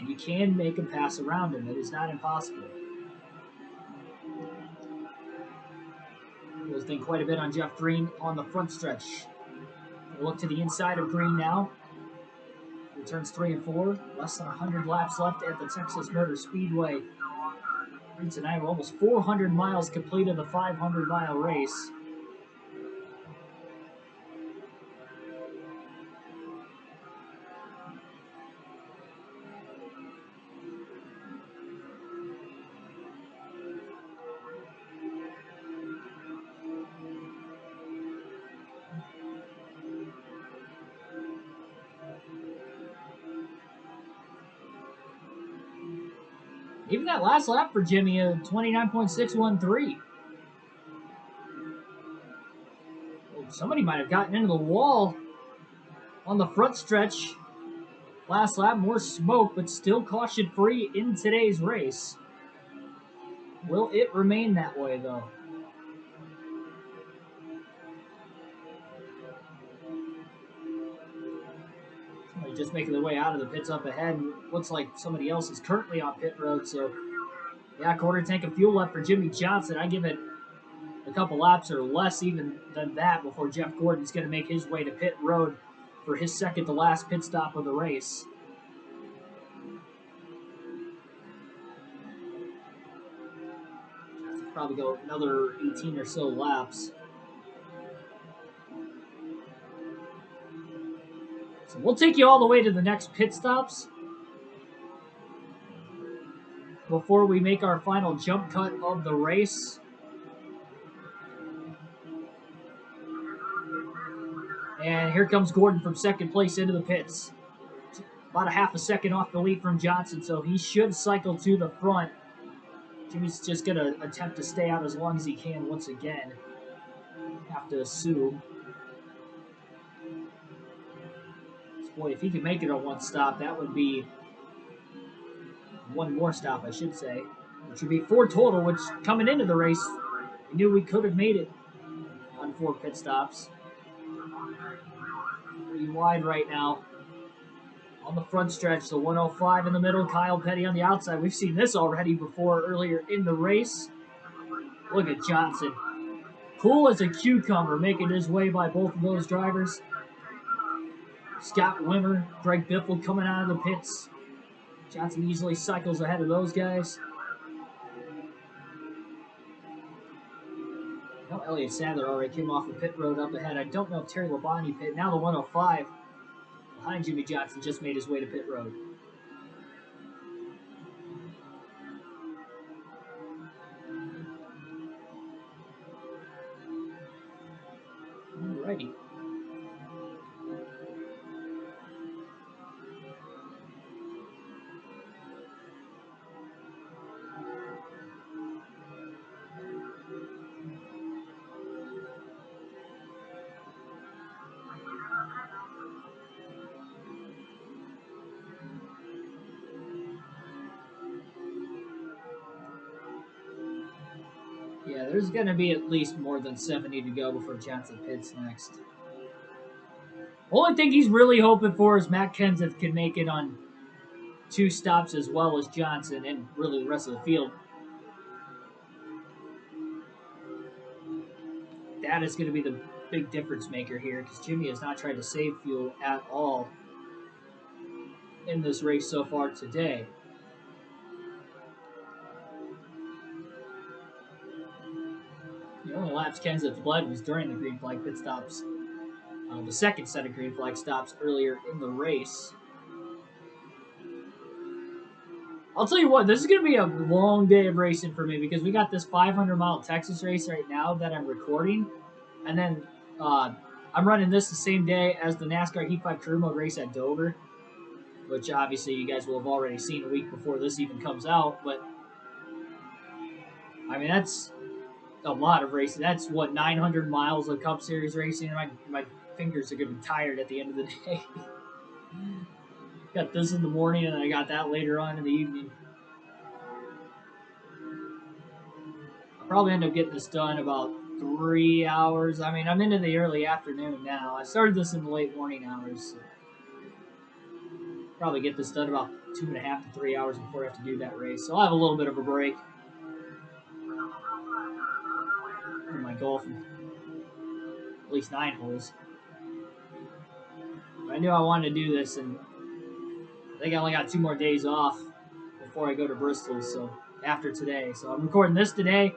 And you can make him pass around him. It is not impossible. We'll think quite a bit on Jeff Green on the front stretch. We'll look to the inside of Green now. Returns 3 and 4. Less than 100 laps left at the Texas Motor Speedway. Tonight, we're almost 400 miles completed the 500-mile race. Even that last lap for Jimmy, 29.613. Somebody might have gotten into the wall on the front stretch. Last lap, more smoke, but still caution-free in today's race. Will it remain that way, though? Somebody just making their way out of the pits up ahead. Looks like somebody else is currently on pit road, so yeah, quarter tank of fuel left for Jimmy Johnson. I give it a couple laps or less even than that before Jeff Gordon's going to make his way to pit road for his second to last pit stop of the race. Probably go another 18 or so laps. So we'll take you all the way to the next pit stops before we make our final jump cut of the race. And here comes Gordon from second place into the pits. About a half a second off the lead from Johnson, so he should cycle to the front. Jimmy's just going to attempt to stay out as long as he can once again. Have to assume. Boy, if he could make it on one stop, that would be one more stop, I should say. Which would be 4 total, which coming into the race, we knew we could have made it on 4 pit stops. Pretty wide right now. On the front stretch, the 105 in the middle, Kyle Petty on the outside. We've seen this already before earlier in the race. Look at Johnson. Cool as a cucumber, making his way by both of those drivers. Scott Wimmer, Greg Biffle coming out of the pits. Johnson easily cycles ahead of those guys. I know Elliott Sadler already came off the pit road up ahead. I don't know if Terry Labonte pit. Now the 105 behind Jimmy Johnson just made his way to pit road. Alrighty. Yeah, there's going to be at least more than 70 to go before Johnson pits next. Only thing he's really hoping for is Matt Kenseth can make it on 2 stops as well as Johnson and really the rest of the field. That is going to be the big difference maker here because Jimmy has not tried to save fuel at all in this race so far today. The only laps Kenseth led was during the green flag pit stops. The second set of green flag stops earlier in the race. I'll tell you what, this is going to be a long day of racing for me because we got this 500-mile Texas race right now that I'm recording. And then I'm running this the same day as the NASCAR Heat 5 Career Mode race at Dover, which obviously you guys will have already seen a week before this even comes out. But, I mean, that's a lot of racing. That's, 900 miles of Cup Series racing. My fingers are going to be tired at the end of the day. Got this in the morning, and I got that later on in the evening. I'll probably end up getting this done about 3 hours. I mean, I'm into the early afternoon now. I started this in the late morning hours. So probably get this done about 2.5 to 3 hours before I have to do that race. So I'll have a little bit of a break in my golf, at least 9 holes. But I knew I wanted to do this, and I think I only got 2 more days off before I go to Bristol. So after today, so I'm recording this today.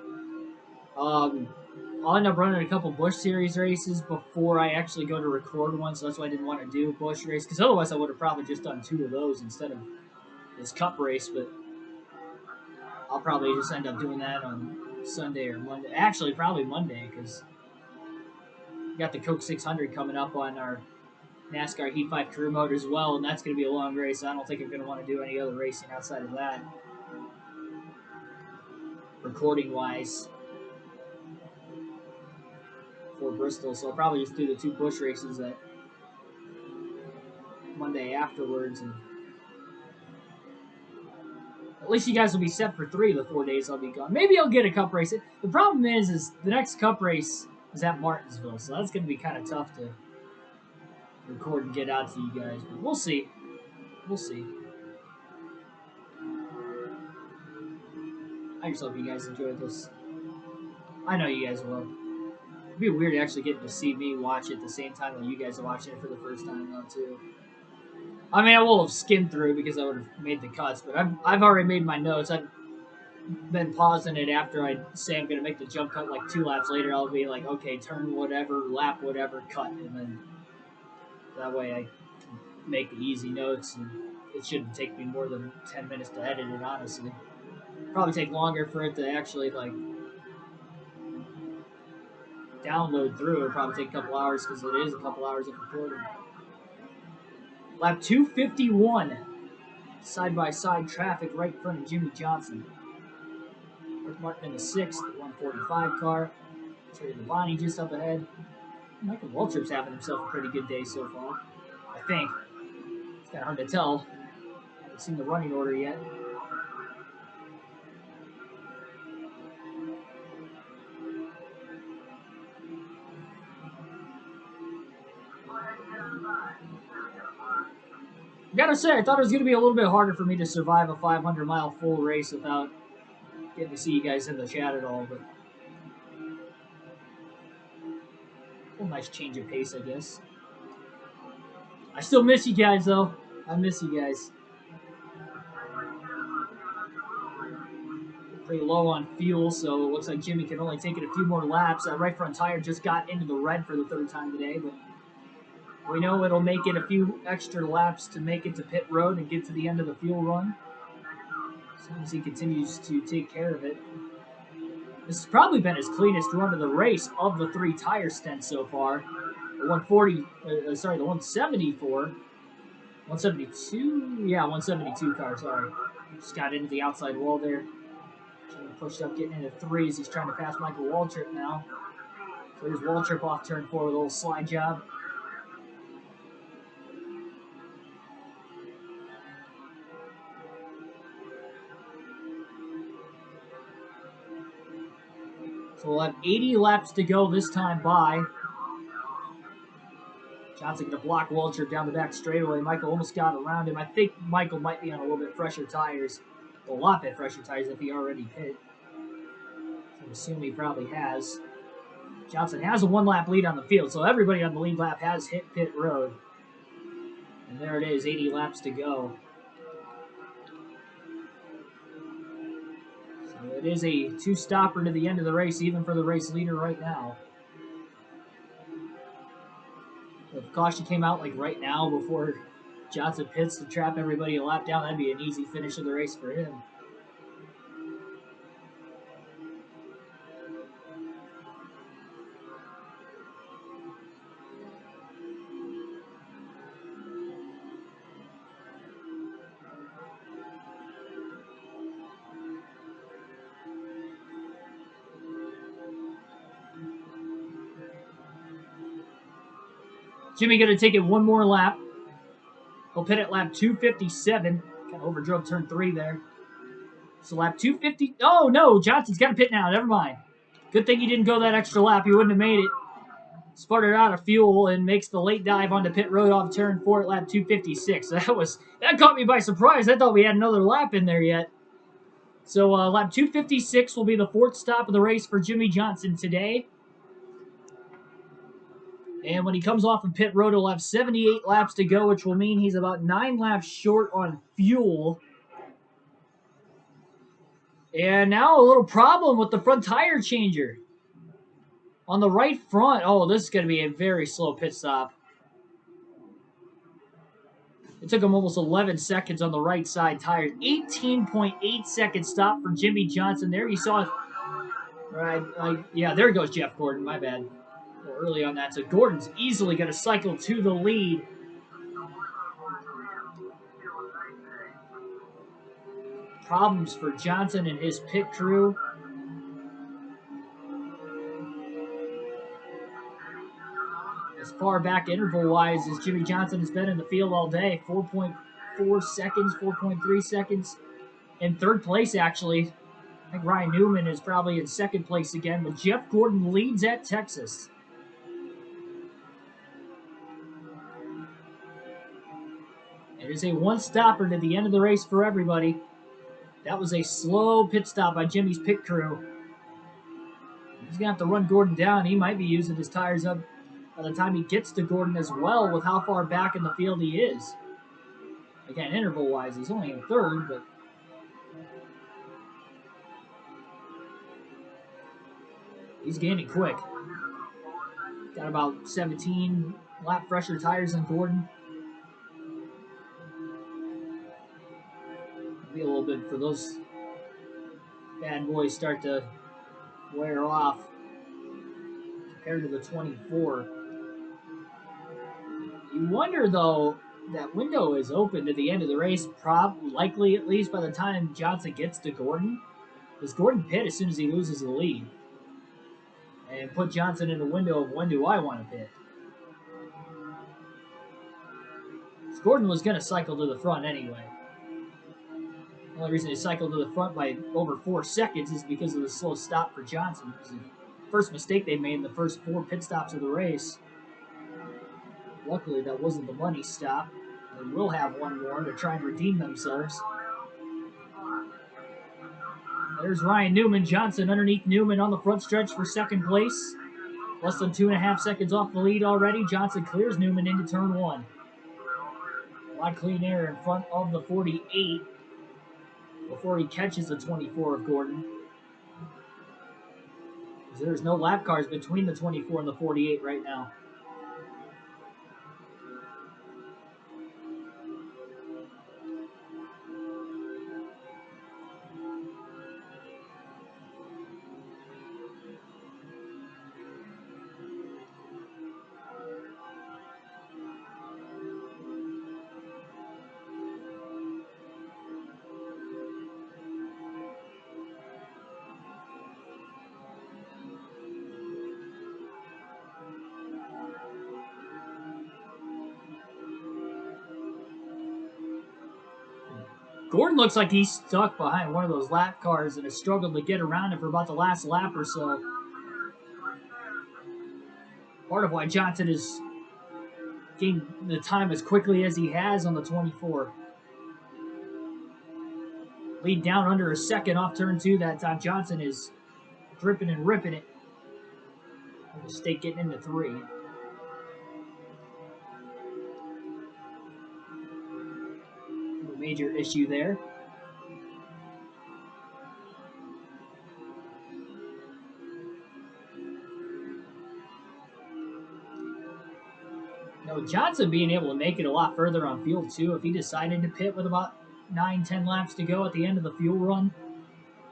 I'll end up running a couple Busch Series races before I actually go to record one, so that's why I didn't want to do a Busch race, because otherwise I would have probably just done 2 of those instead of this Cup race, but I'll probably just end up doing that on Sunday or Monday. Actually, probably Monday, because we got the Coke 600 coming up on our NASCAR Heat 5 career mode as well, and that's going to be a long race. I don't think I'm going to want to do any other racing outside of that, recording-wise, for Bristol. So I'll probably just do the 2 Busch races that Monday afterwards, and at least you guys will be set for 3 of the 4 days I'll be gone. Maybe I'll get a Cup race. The problem is the next Cup race is at Martinsville, so that's going to be kind of tough to record and get out to you guys. But we'll see. We'll see. I just hope you guys enjoyed this. I know you guys will. It'd be weird actually getting to see me watch it at the same time that you guys are watching it for the first time, though, too. I mean, I will have skimmed through because I would have made the cuts, but I've already made my notes. I've been pausing it after I say I'm going to make the jump cut like 2 laps later. I'll be like, okay, turn whatever, lap whatever, cut, and then that way I can make the easy notes, and it shouldn't take me more than 10 minutes to edit it, honestly. Probably take longer for it to actually, like, download through. It'll probably take a couple hours because it is a couple hours of recording. Lap 251. Side-by-side traffic right in front of Jimmy Johnson. Rick Martin in the 6th, 145 car. Terry Labonte just up ahead. Michael Waltrip's having himself a pretty good day so far, I think. It's kind of hard to tell. I haven't seen the running order yet. Gotta say, I thought it was going to be a little bit harder for me to survive a 500-mile full race without getting to see you guys in the chat at all, but a nice change of pace, I guess. I still miss you guys, though. I miss you guys. Pretty low on fuel, so it looks like Jimmy can only take it a few more laps. That right front tire just got into the red for the 3rd time today, but we know it'll make it a few extra laps to make it to pit road and get to the end of the fuel run. As long as he continues to take care of it. This has probably been his cleanest run of the race of the 3 tire stints so far. The 174. 172? Yeah, 172 car, sorry. Just got into the outside wall there. Jimmy pushed up, getting into 3s. He's trying to pass Michael Waltrip now. So here's Waltrip off turn 4 with a little slide job. So we'll have 80 laps to go this time by. Johnson going to block Waltrip down the back straightaway. Michael almost got around him. I think Michael might be on a little bit fresher tires. A lot bit fresher tires if he already pit. So I assume he probably has. Johnson has a 1-lap lead on the field, so everybody on the lead lap has hit pit road. And there it is, 80 laps to go. So it is a 2-stopper to the end of the race, even for the race leader right now. If caution came out like right now before Johnson pits to trap everybody a lap down, that'd be an easy finish of the race for him. Jimmy going to take it 1 more lap. He'll pit at lap 257. Kind of overdrove turn 3 there. So lap 250. Oh, no. Johnson's got to pit now. Never mind. Good thing he didn't go that extra lap. He wouldn't have made it. sputtered out of fuel and makes the late dive onto pit road off turn 4 at lap 256. That caught me by surprise. I thought we had another lap in there yet. So lap 256 will be the 4th stop of the race for Jimmie Johnson today. And when he comes off of pit road, he'll have 78 laps to go, which will mean he's about 9 laps short on fuel. And now a little problem with the front tire changer. On the right front, oh, this is going to be a very slow pit stop. It took him almost 11 seconds on the right side tires. 18.8 second stop for Jimmie Johnson there. You saw it. Right, yeah, there goes Jeff Gordon. My bad. Early on that. So Gordon's easily going to cycle to the lead. Problems for Johnson and his pit crew. As far back interval-wise as Jimmie Johnson has been in the field all day. 4.4 seconds, 4.3 seconds. In third place, actually. I think Ryan Newman is probably in second place again, but Jeff Gordon leads at Texas. It is a one-stopper to the end of the race for everybody. That was a slow pit stop by Jimmy's pit crew. He's going to have to run Gordon down. He might be using his tires up by the time he gets to Gordon as well with how far back in the field he is. Again, interval-wise, he's only in third, but he's gaining quick. Got about 17 lap fresher tires than Gordon. Be a little bit for those bad boys start to wear off compared to the 24. You wonder, though, that window is open to the end of the race, likely at least by the time Johnson gets to Gordon. Does Gordon pit as soon as he loses the lead? And put Johnson in a window of when do I want to pit? Gordon was going to cycle to the front anyway. The only reason he cycled to the front by over 4 seconds is because of the slow stop for Johnson. It was the first mistake they made in the first 4 pit stops of the race. Luckily, that wasn't the money stop. They will have one more to try and redeem themselves. There's Ryan Newman. Johnson underneath Newman on the front stretch for second place. Less than 2.5 seconds off the lead already. Johnson clears Newman into turn 1. A lot of clean air in front of the 48 before he catches the 24 of Gordon. There's no lap cars between the 24 and the 48 right now. Gordon looks like he's stuck behind one of those lap cars and has struggled to get around it for about the last lap or so. Part of why Johnson is getting the time as quickly as he has on the 24. Lead down under a second off turn 2 that time. Johnson is dripping and ripping it. Mistake getting into 3. Major issue there. Now, with Johnson being able to make it a lot further on fuel too, if he decided to pit with about 9-10 laps to go at the end of the fuel run,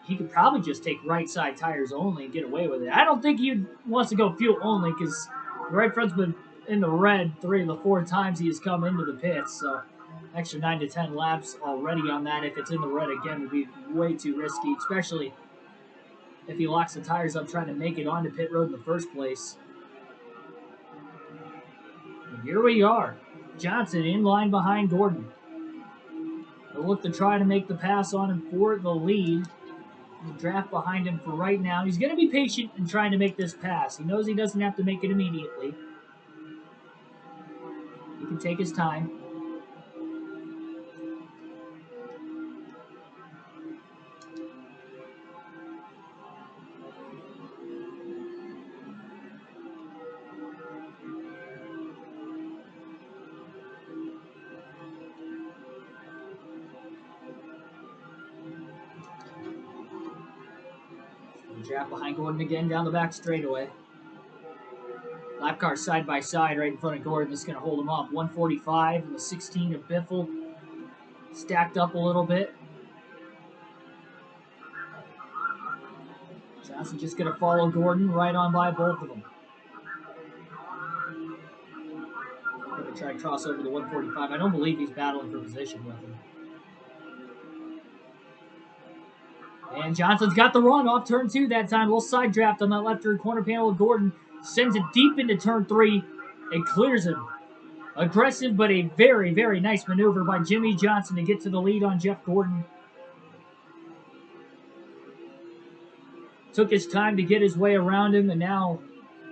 he could probably just take right side tires only and get away with it. I don't think he wants to go fuel only because the right front's been in the red 3 of the 4 times he has come into the pits, so extra 9 to 10 laps already on that. If it's in the red again, would be way too risky, especially if he locks the tires up trying to make it onto pit road in the first place. And here we are. Johnson in line behind Gordon. They'll look to try to make the pass on him for the lead. The draft behind him for right now. He's going to be patient in trying to make this pass. He knows he doesn't have to make it immediately. He can take his time. Draft behind Gordon again down the back straightaway. Lap car side by side right in front of Gordon. This is going to hold him off. 145 and the 16 of Biffle stacked up a little bit. Johnson just going to follow Gordon right on by both of them. Going to try to cross over the 145. I don't believe he's battling for position with him. And Johnson's got the run off turn 2 that time. A little side draft on that left rear corner panel of Gordon. Sends it deep into turn 3 and clears him. Aggressive, but a very, very nice maneuver by Jimmy Johnson to get to the lead on Jeff Gordon. Took his time to get his way around him, and now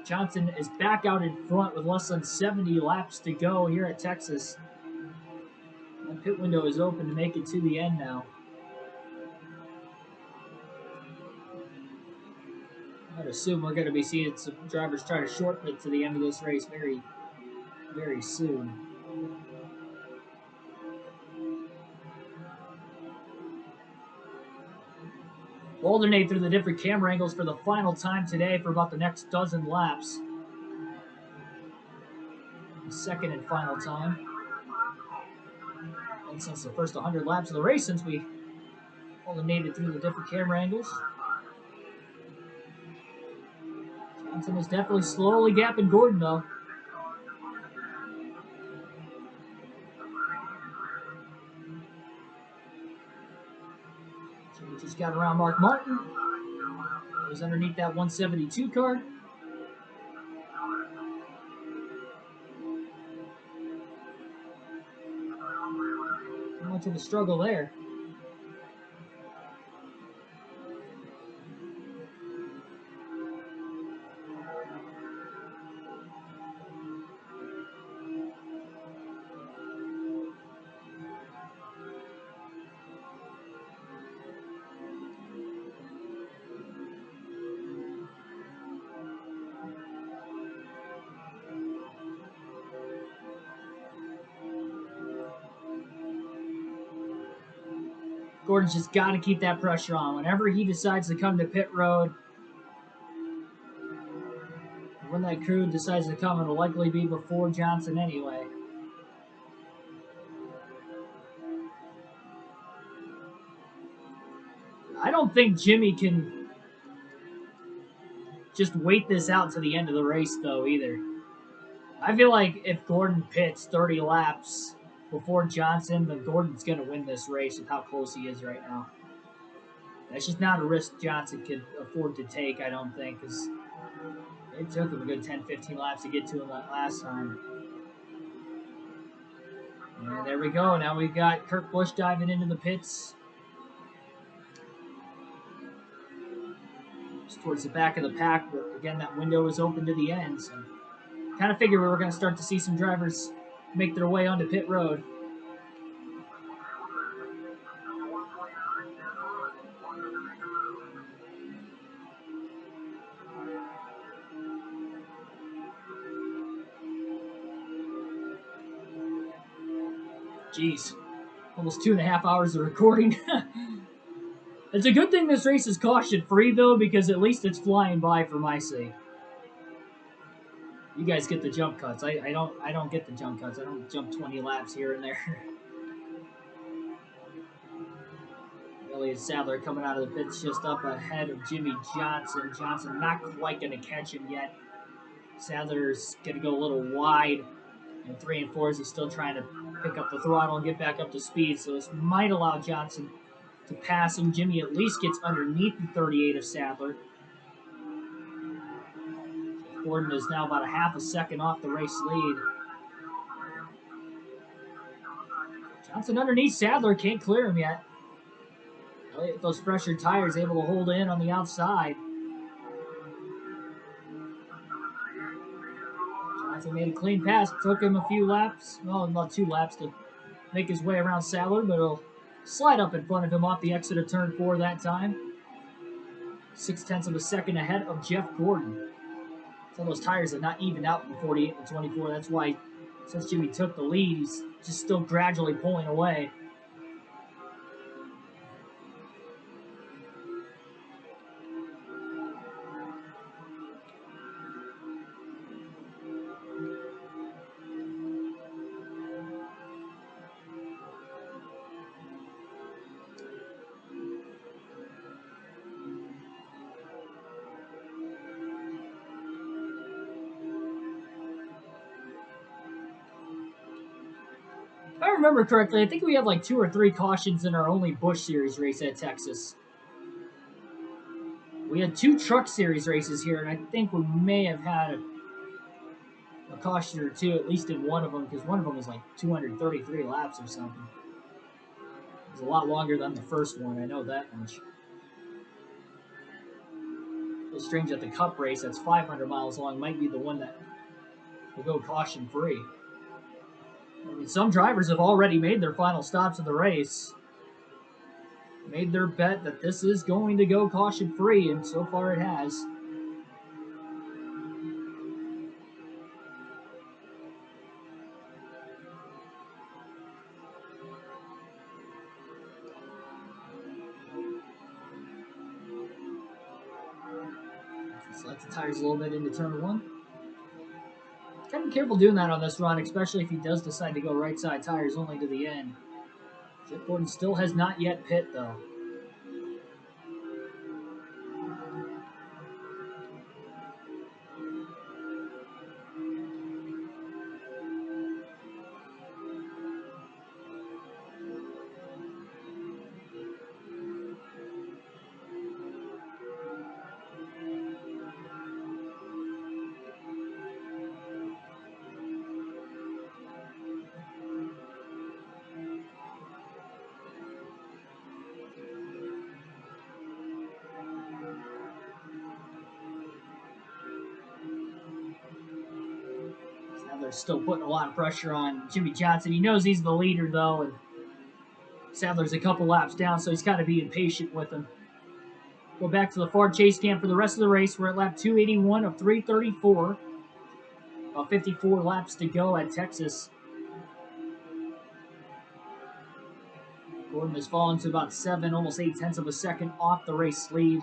Johnson is back out in front with less than 70 laps to go here at Texas. The pit window is open to make it to the end now. I'd assume we're going to be seeing some drivers try to shorten it to the end of this race very, very soon. We'll alternate through the different camera angles for the final time today for about the next dozen laps. The second and final time. And since the first 100 laps of the race, since we alternated through the different camera angles. Johnson is definitely slowly gapping Gordon, though. Jimmy just got around Mark Martin. He was underneath that 172 car. Not much of a struggle there. Gordon's just got to keep that pressure on. Whenever he decides to come to pit road, when that crew decides to come, it'll likely be before Johnson anyway. I don't think Jimmy can just wait this out to the end of the race, though, either. I feel like if Gordon pits 30 laps before Johnson, then Gordon's going to win this race with how close he is right now. That's just not a risk Johnson could afford to take, I don't think, because it took him a good 10-15 laps to get to him that last time. And there we go. Now we've got Kurt Busch diving into the pits. Just towards the back of the pack, but again, that window is open to the end, so kind of figured we were going to start to see some drivers make their way onto pit road. Jeez, almost 2.5 hours of recording. It's a good thing this race is caution-free, though, because at least it's flying by for my sake. You guys get the jump cuts. I don't get the jump cuts. I don't jump 20 laps here and there. Elliott Sadler coming out of the pits just up ahead of Jimmy Johnson. Johnson not quite going to catch him yet. Sadler's going to go a little wide. And 3 and 4 is still trying to pick up the throttle and get back up to speed. So this might allow Johnson to pass him. Jimmy at least gets underneath the 38 of Sadler. Gordon is now about a half a second off the race lead. Johnson underneath Sadler, can't clear him yet. Elliott, those fresher tires, able to hold in on the outside. Johnson made a clean pass. Took him a few laps. Well, not 2 laps to make his way around Sadler, but he'll slide up in front of him off the exit of turn 4 that time. 0.6 of a second ahead of Jeff Gordon. Some of those tires have not evened out from 48 to 24. That's why, since Jimmy took the lead, he's just still gradually pulling away. If I remember correctly, I think we had like 2 or 3 cautions in our only Busch Series race at Texas. We had 2 Truck Series races here, and I think we may have had a caution or 2, at least in one of them, because one of them was like 233 laps or something. It was a lot longer than the first one, I know that much. It's strange that the Cup race, that's 500 miles long, might be the one that will go caution-free. I mean, some drivers have already made their final stops of the race. Made their bet that this is going to go caution-free, and so far it has. Select the tires a little bit into turn 1. Gotta be careful doing that on this run, especially if he does decide to go right side tires only to the end. Jeff Gordon still has not yet pit, though. Sadler's still putting a lot of pressure on Jimmy Johnson. He knows he's the leader, though, and Sadler's a couple laps down, so he's got to be impatient with him. Go back to the Ford chase cam for the rest of the race. We're at lap 281 of 334. About 54 laps to go at Texas. Gordon has fallen to about 7, almost 0.8 of a second off the race lead.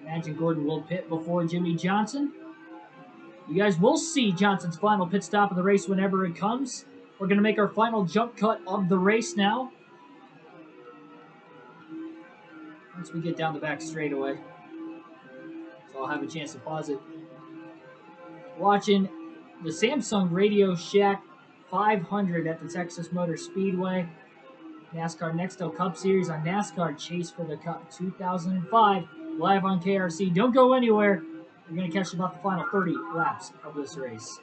Imagine Gordon will pit before Jimmy Johnson. You guys will see Johnson's final pit stop of the race whenever it comes. We're going to make our final jump cut of the race now. Once we get down the back straightaway. So I'll have a chance to pause it. Watching the Samsung Radio Shack 500 at the Texas Motor Speedway. NASCAR Nextel Cup Series on NASCAR Chase for the Cup 2005. Live on KRC. Don't go anywhere. We're going to catch about the final 30 laps of this race.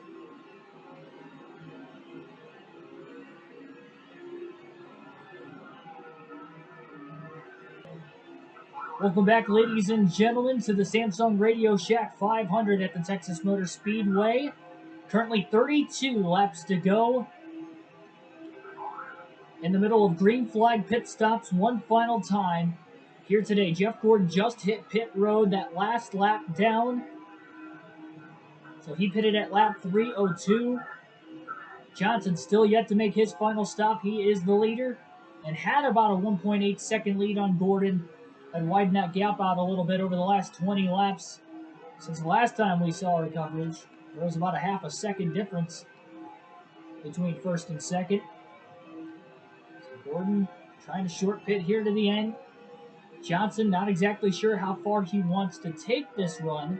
Welcome back, ladies and gentlemen, to the Samsung Radio Shack 500 at the Texas Motor Speedway. Currently 32 laps to go. In the middle of green flag pit stops one final time. Here today, Jeff Gordon just hit pit road that last lap down. So he pitted at lap 302. Johnson still yet to make his final stop. He is the leader and had about a 1.8 second lead on Gordon and widened that gap out a little bit over the last 20 laps. Since the last time we saw our coverage, there was about a half a second difference between first and second. So Gordon trying to short pit here to the end. Johnson not exactly sure how far he wants to take this run.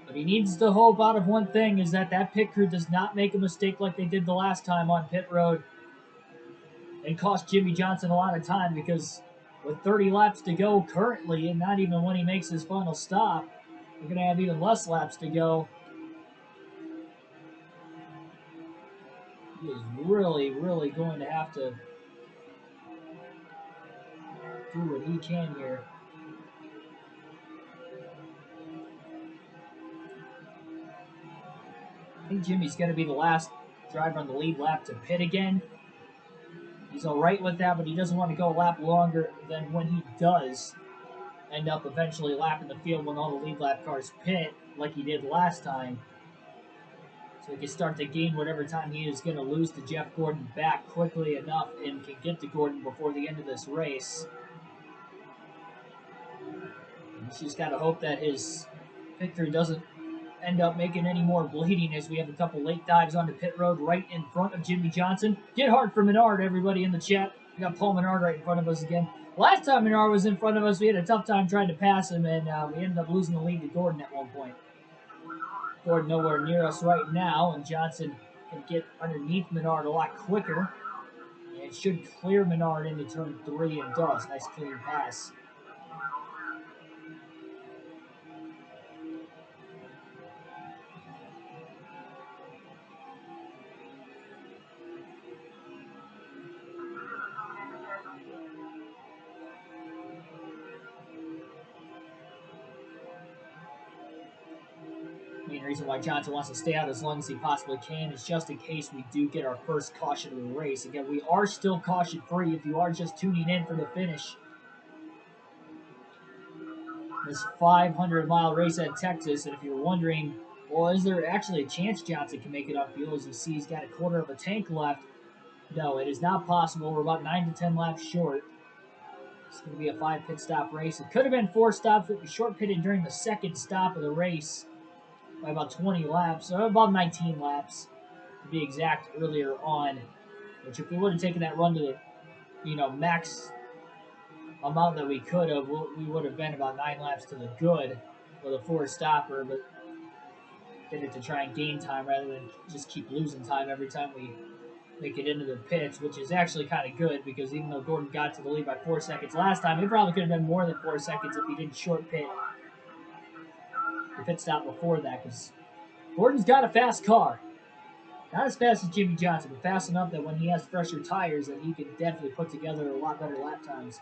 But he needs to hope out of one thing, is that pit crew does not make a mistake like they did the last time on pit road and cost Jimmy Johnson a lot of time, because with 30 laps to go currently, and not even when he makes his final stop, we're going to have even less laps to go. He is really, really going to have to do what he can here. I think Jimmy's going to be the last driver on the lead lap to pit again. He's all right with that, but he doesn't want to go a lap longer than when he does end up eventually lapping the field when all the lead lap cars pit, like he did last time. So he can start to gain whatever time he is going to lose to Jeff Gordon back quickly enough and can get to Gordon before the end of this race. He's just got to hope that his victory doesn't end up making any more bleeding as we have a couple late dives onto pit road right in front of Jimmy Johnson. Get hard for Menard, everybody in the chat. We got Paul Menard right in front of us again. Last time Menard was in front of us, we had a tough time trying to pass him, and we ended up losing the lead to Gordon at one point. Gordon nowhere near us right now, and Johnson can get underneath Menard a lot quicker. And should clear Menard into turn 3 and does. Nice clean pass. Main reason why Johnson wants to stay out as long as he possibly can is just in case we do get our first caution of the race. Again, we are still caution free if you are just tuning in for the finish. This 500-mile race at Texas, and if you're wondering, well, is there actually a chance Johnson can make it upfield? As you see, he's got a quarter of a tank left. No, it is not possible. We're about 9 to 10 laps short. It's going to be a 5 pit stop race. It could have been 4 stops, but we short pitted during the second stop of the race by about 20 laps, or about 19 laps to be exact earlier on. Which if we would have taken that run to the max amount that we could have, we would have been about 9 laps to the good with a 4 stopper, but did it to try and gain time rather than just keep losing time every time we make it into the pits, which is actually kind of good because even though Gordon got to the lead by 4 seconds last time, it probably could have been more than 4 seconds if he didn't short pit the pit stop before that, because Gordon's got a fast car. Not as fast as Jimmy Johnson, but fast enough that when he has fresher tires that he can definitely put together a lot better lap times.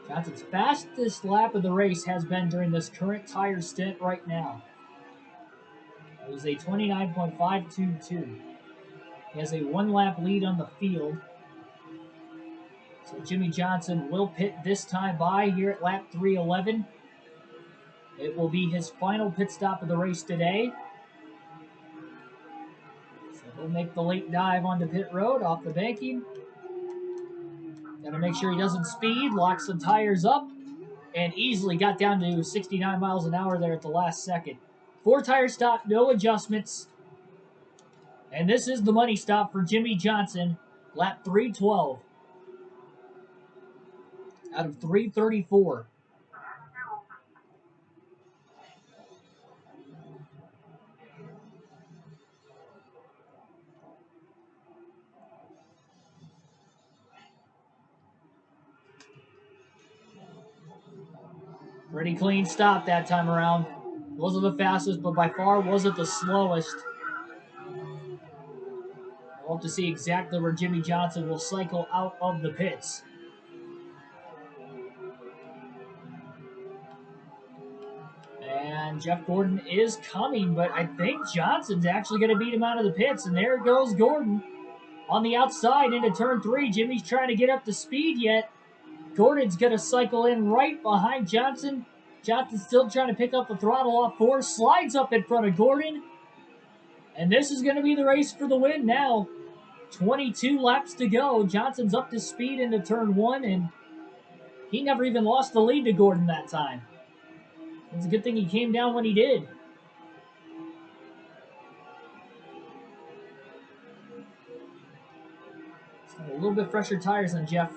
Johnson's fastest lap of the race has been during this current tire stint right now. It was a 29.522. He has a 1 lap lead on the field. So Jimmy Johnson will pit this time by here at lap 311. It will be his final pit stop of the race today. So he'll make the late dive onto pit road off the banking. Got to make sure he doesn't speed, locks the tires up, and easily got down to 69 miles an hour there at the last second. 4 tire stop, no adjustments. And this is the money stop for Jimmy Johnson, lap 312 out of 334. Pretty clean stop that time around. Wasn't the fastest, but by far wasn't the slowest. We'll have to see exactly where Jimmy Johnson will cycle out of the pits. And Jeff Gordon is coming, but I think Johnson's actually going to beat him out of the pits. And there goes Gordon on the outside into turn 3. Jimmy's trying to get up to speed yet. Gordon's going to cycle in right behind Johnson. Johnson's still trying to pick up the throttle off 4. Slides up in front of Gordon. And this is going to be the race for the win now. 22 laps to go. Johnson's up to speed into turn 1, and he never even lost the lead to Gordon that time. It's a good thing he came down when he did. A little bit fresher tires than Jeff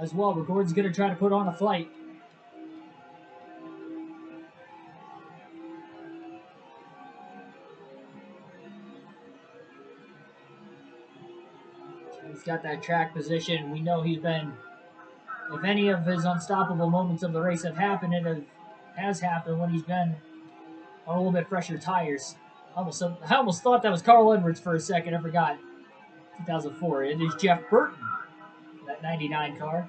as well, but Gordon's going to try to put on a fight. He's got that track position. We know he's been if any of his unstoppable moments of the race have happened, it has happened when he's been on a little bit fresher tires. I almost thought that was Carl Edwards for a second. I forgot. 2004. It is Jeff Burton, that 99 car.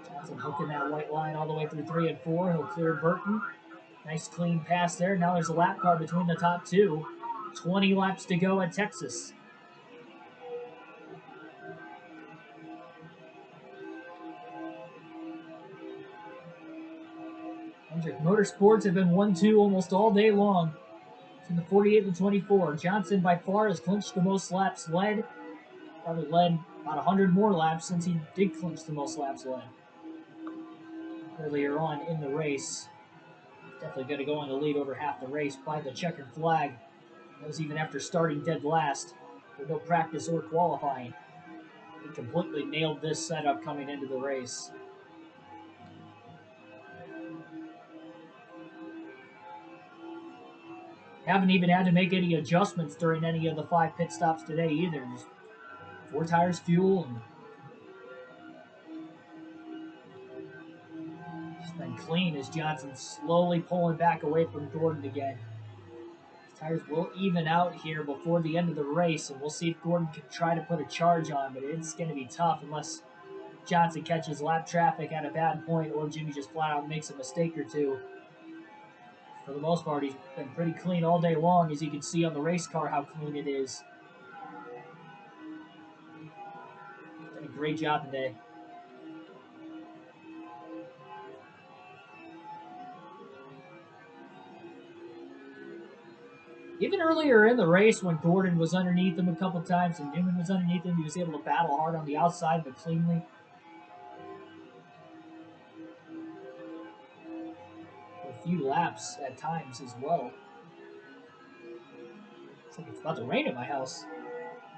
Johnson hooking that white line all the way through 3 and 4. He'll clear Burton. Nice clean pass there. Now there's a lap car between the top two. 20 laps to go at Texas. Hendrick Motorsports have been 1-2 almost all day long. It's in the 48 and 24. Johnson by far has clinched the most laps led. Probably led about 100 more laps since he did clinch the most laps led earlier on in the race. Definitely going to go on the lead over half the race by the checkered flag. That was even after starting dead last with no practice or qualifying. He completely nailed this setup coming into the race. Haven't even had to make any adjustments during any of the 5 pit stops today either. Just 4 tires, fuel, and just been clean as Johnson's slowly pulling back away from Gordon again. His tires will even out here before the end of the race, and we'll see if Gordon can try to put a charge on, but it's going to be tough unless Johnson catches lap traffic at a bad point or Jimmy just flat out makes a mistake or two. For the most part, he's been pretty clean all day long, as you can see on the race car how clean it is. Done a great job today. Even earlier in the race, when Gordon was underneath him a couple times and Newman was underneath him, he was able to battle hard on the outside, but cleanly. For a few laps at times as well. Looks like it's about to rain at my house.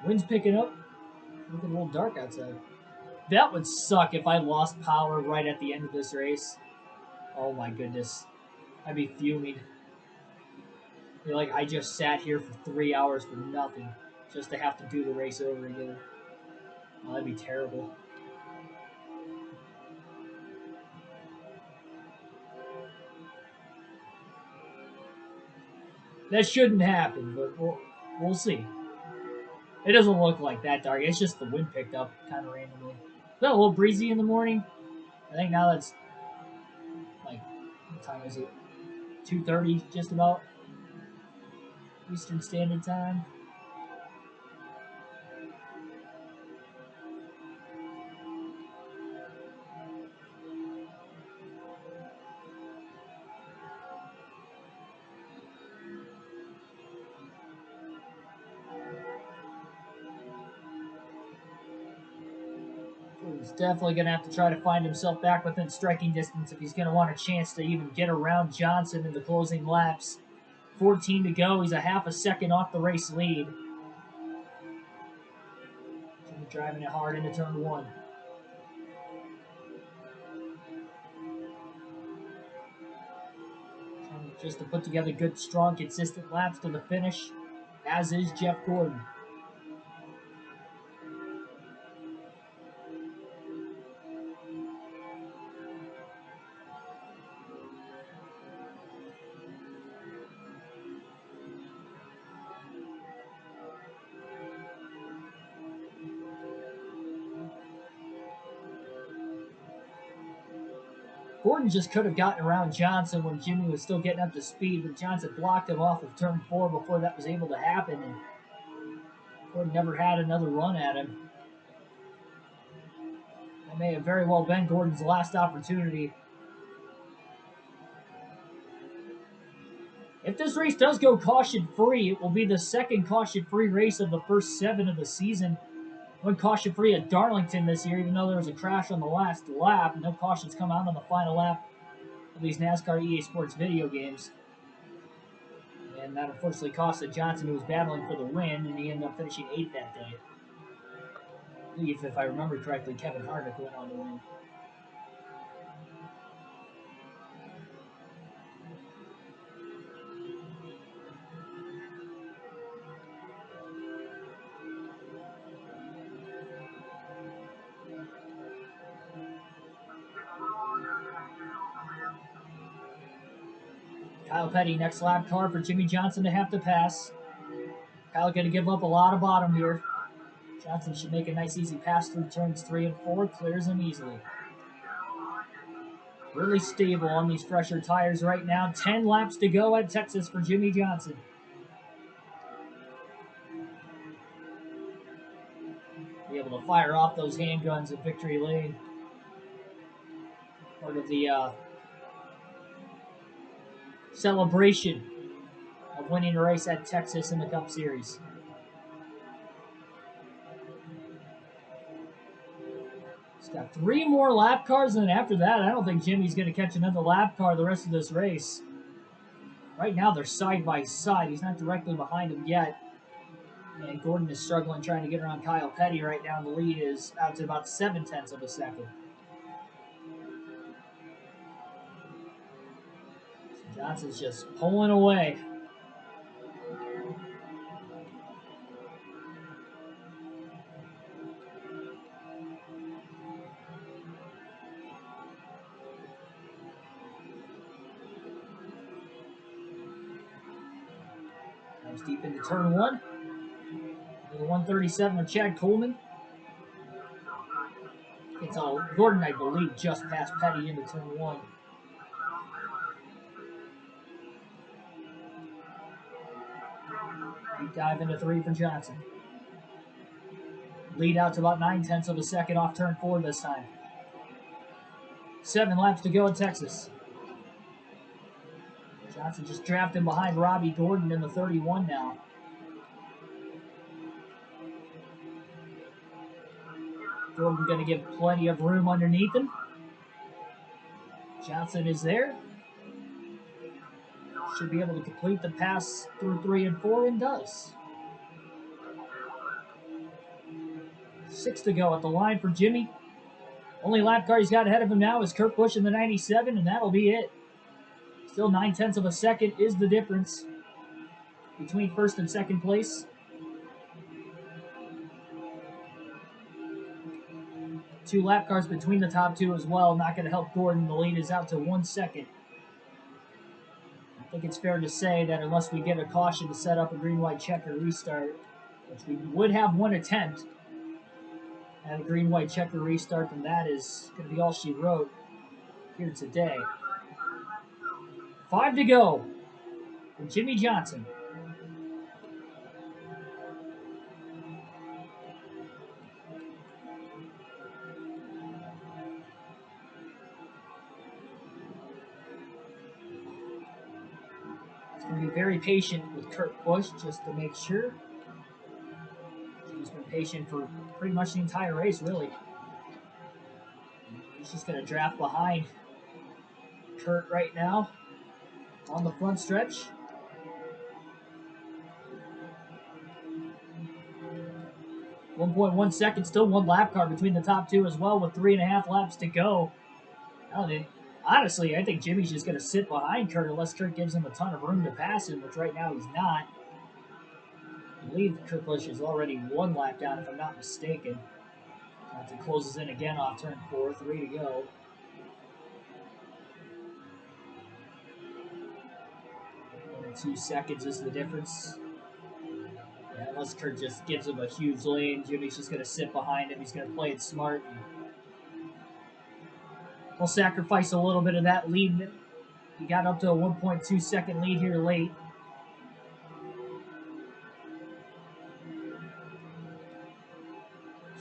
Wind's picking up. Looking a little dark outside. That would suck if I lost power right at the end of this race. Oh my goodness. I'd be fuming. I feel like I just sat here for 3 hours for nothing. Just to have to do the race over again. Oh, that'd be terrible. That shouldn't happen, but we'll see. It doesn't look like that dark. It's just the wind picked up kind of randomly. It's been a little breezy in the morning. I think now that's like, what time is it? 2:30, just about. Eastern Standard Time. He's definitely going to have to try to find himself back within striking distance if he's going to want a chance to even get around Johnson in the closing laps. 14 to go. He's a half a second off the race lead. Driving it hard into turn 1. Trying just to put together good, strong, consistent laps to the finish, as is Jeff Gordon. Gordon just could have gotten around Johnson when Jimmy was still getting up to speed, but Johnson blocked him off of turn 4 before that was able to happen, and Gordon never had another run at him. That may have very well been Gordon's last opportunity. If this race does go caution-free, it will be the second caution-free race of the first 7 of the season. Went caution-free at Darlington this year, even though there was a crash on the last lap. No cautions come out on the final lap of these NASCAR EA Sports video games. And that unfortunately costed Johnson, who was battling for the win, and he ended up finishing 8th that day. I believe, if I remember correctly, Kevin Harvick went on to win. Kyle Petty, next lap car for Jimmy Johnson to have to pass. Kyle going to give up a lot of bottom here. Johnson should make a nice easy pass through turns 3 and 4, clears them easily. Really stable on these fresher tires right now. 10 laps to go at Texas for Jimmy Johnson. Be able to fire off those handguns at Victory Lane. Part of the celebration of winning a race at Texas in the Cup Series. He's got 3 more lap cars, and then after that, I don't think Jimmy's going to catch another lap car the rest of this race. Right now, they're side by side. He's not directly behind him yet. And Gordon is struggling trying to get around Kyle Petty right now. The lead is out to about 0.7 of a second. Johnson's just pulling away. Comes deep into turn 1. The 137 of Chad Coleman. It's all Gordon, I believe, just passed Petty into turn 1. Deep dive into 3 for Johnson. Lead out to about 0.9 of a second off turn 4 this time. 7 laps to go in Texas. Johnson just drafting behind Robbie Gordon in the 31 now. Gordon going to give plenty of room underneath him. Johnson is there. Should be able to complete the pass through 3 and 4 and does. 6 to go at the line for Jimmy. Only lap car he's got ahead of him now is Kurt Busch in the 97, and that'll be it. Still 0.9 of a second is the difference between first and second place. 2 lap cars between the top 2 as well. Not going to help Gordon. The lead is out to 1 second. I think it's fair to say that unless we get a caution to set up a green-white checker restart, which we would have 1 attempt at a green-white checker restart, then that is going to be all she wrote here today. 5 to go for Jimmy Johnson. He's going to be very patient with Kurt Busch just to make sure. He's been patient for pretty much the entire race, really. He's just going to draft behind Kurt right now on the front stretch. .1 second, still 1 lap car between the top 2 as well with 3.5 laps to go. Honestly, I think Jimmy's just going to sit behind Kurt unless Kurt gives him a ton of room to pass him, which right now he's not. I believe Kurt Busch is already 1 lap down, if I'm not mistaken. Johnson closes in again off turn 4, 3 to go. And 2 seconds is the difference. Yeah, unless Kurt just gives him a huge lane, Jimmy's just going to sit behind him. He's going to play it smart. He'll sacrifice a little bit of that lead. He got up to a 1.2 second lead here late.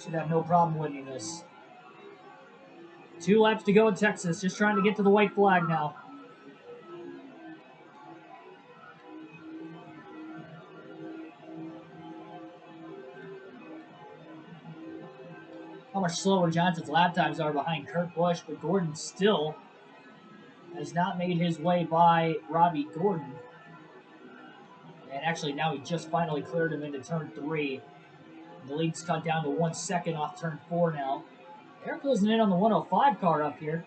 Should have no problem winning this. 2 laps to go in Texas. Just trying to get to the white flag now. How much slower Johnson's lap times are behind Kurt Busch, but Gordon still has not made his way by Robbie Gordon. And actually now he just finally cleared him into turn 3. The lead's cut down to 1 second off turn 4 now. They're closing in on the 105 car up here.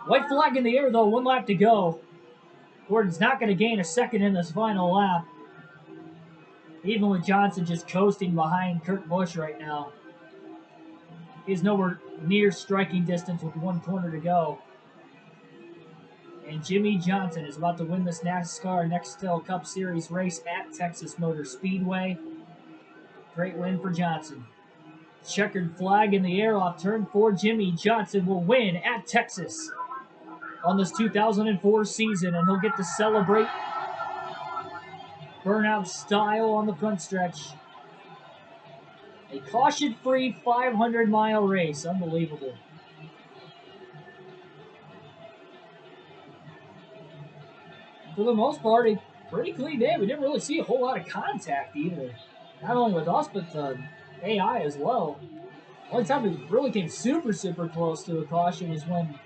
White flag in the air though, 1 lap to go. Gordon's not going to gain a second in this final lap. Even with Johnson just coasting behind Kurt Busch right now. He's nowhere near striking distance with 1 corner to go. And Jimmy Johnson is about to win this NASCAR Nextel Cup Series race at Texas Motor Speedway. Great win for Johnson. Checkered flag in the air off turn 4. Jimmy Johnson will win at Texas on this 2004 season, and he'll get to celebrate burnout style on the front stretch. A caution-free 500-mile race. Unbelievable. For the most part, a pretty clean day. We didn't really see a whole lot of contact either. Not only with us, but the AI as well. The only time we really came super close to a caution was when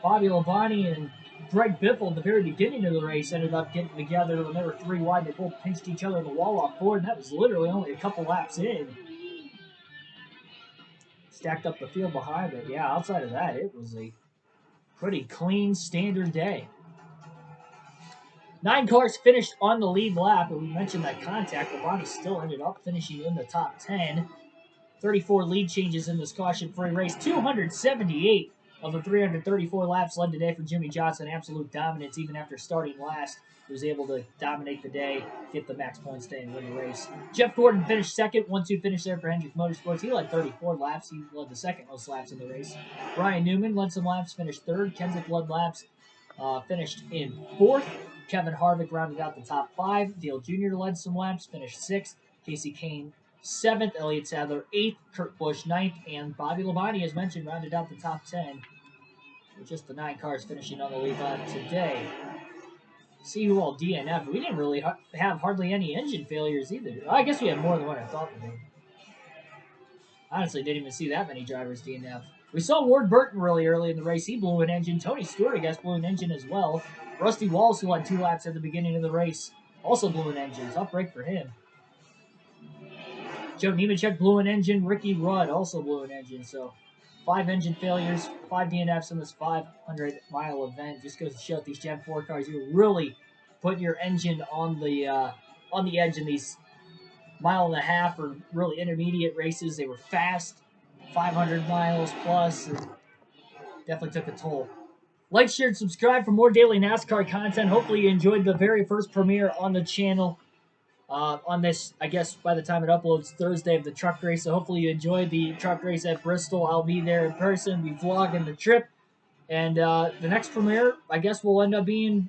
Bobby Labonte and Greg Biffle at the very beginning of the race ended up getting together when they were 3 wide. They both pinched each other in the wall off board, and that was literally only a couple laps in. Stacked up the field behind, but yeah, outside of that, it was a pretty clean, standard day. 9 cars finished on the lead lap, and we mentioned that contact. Labonte still ended up finishing in the top 10. 34 lead changes in this caution-free race. 278 of the 334 laps led today for Jimmy Johnson. Absolute dominance, even after starting last. He was able to dominate the day, get the max points day, and win the race. Jeff Gordon finished second. 1-2 finish there for Hendrick Motorsports. He led 34 laps. He led the second most laps in the race. Brian Newman led some laps, finished third. Kenseth led laps, finished in fourth. Kevin Harvick rounded out the top 5. Dale Jr. led some laps, finished sixth. Casey Kane 7th, Elliott Sadler 8th, Kurt Busch 9th, and Bobby Labonte, as mentioned, rounded out the top 10 with just the 9 cars finishing on the lead lap today. See who all DNF. We didn't really have hardly any engine failures either. I guess we had more than what I thought we did. Honestly, didn't even see that many drivers DNF. We saw Ward Burton really early in the race. He blew an engine. Tony Stewart, I guess, blew an engine as well. Rusty Wallace, who had 2 laps at the beginning of the race, also blew an engine. Tough break for him. Joe Nemechek blew an engine. Ricky Rudd also blew an engine. So 5 engine failures, 5 DNFs in this 500-mile event. Just goes to show that these Gen 4 cars, you're really putting your engine on the edge in these 1.5 or really intermediate races. They were fast, 500 miles plus, and definitely took a toll. Like, share, and subscribe for more daily NASCAR content. Hopefully you enjoyed the very first premiere on the channel. On this, I guess by the time it uploads, Thursday of the truck race. So hopefully you enjoyed the truck race at Bristol. I'll be there in person, be vlogging the trip. And the next premiere, I guess, will end up being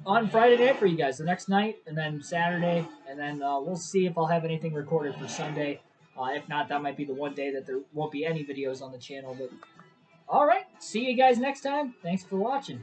on Friday night for you guys. The next night, and then Saturday. And then we'll see if I'll have anything recorded for Sunday. If not, that might be the one day that there won't be any videos on the channel. But all right, see you guys next time. Thanks for watching.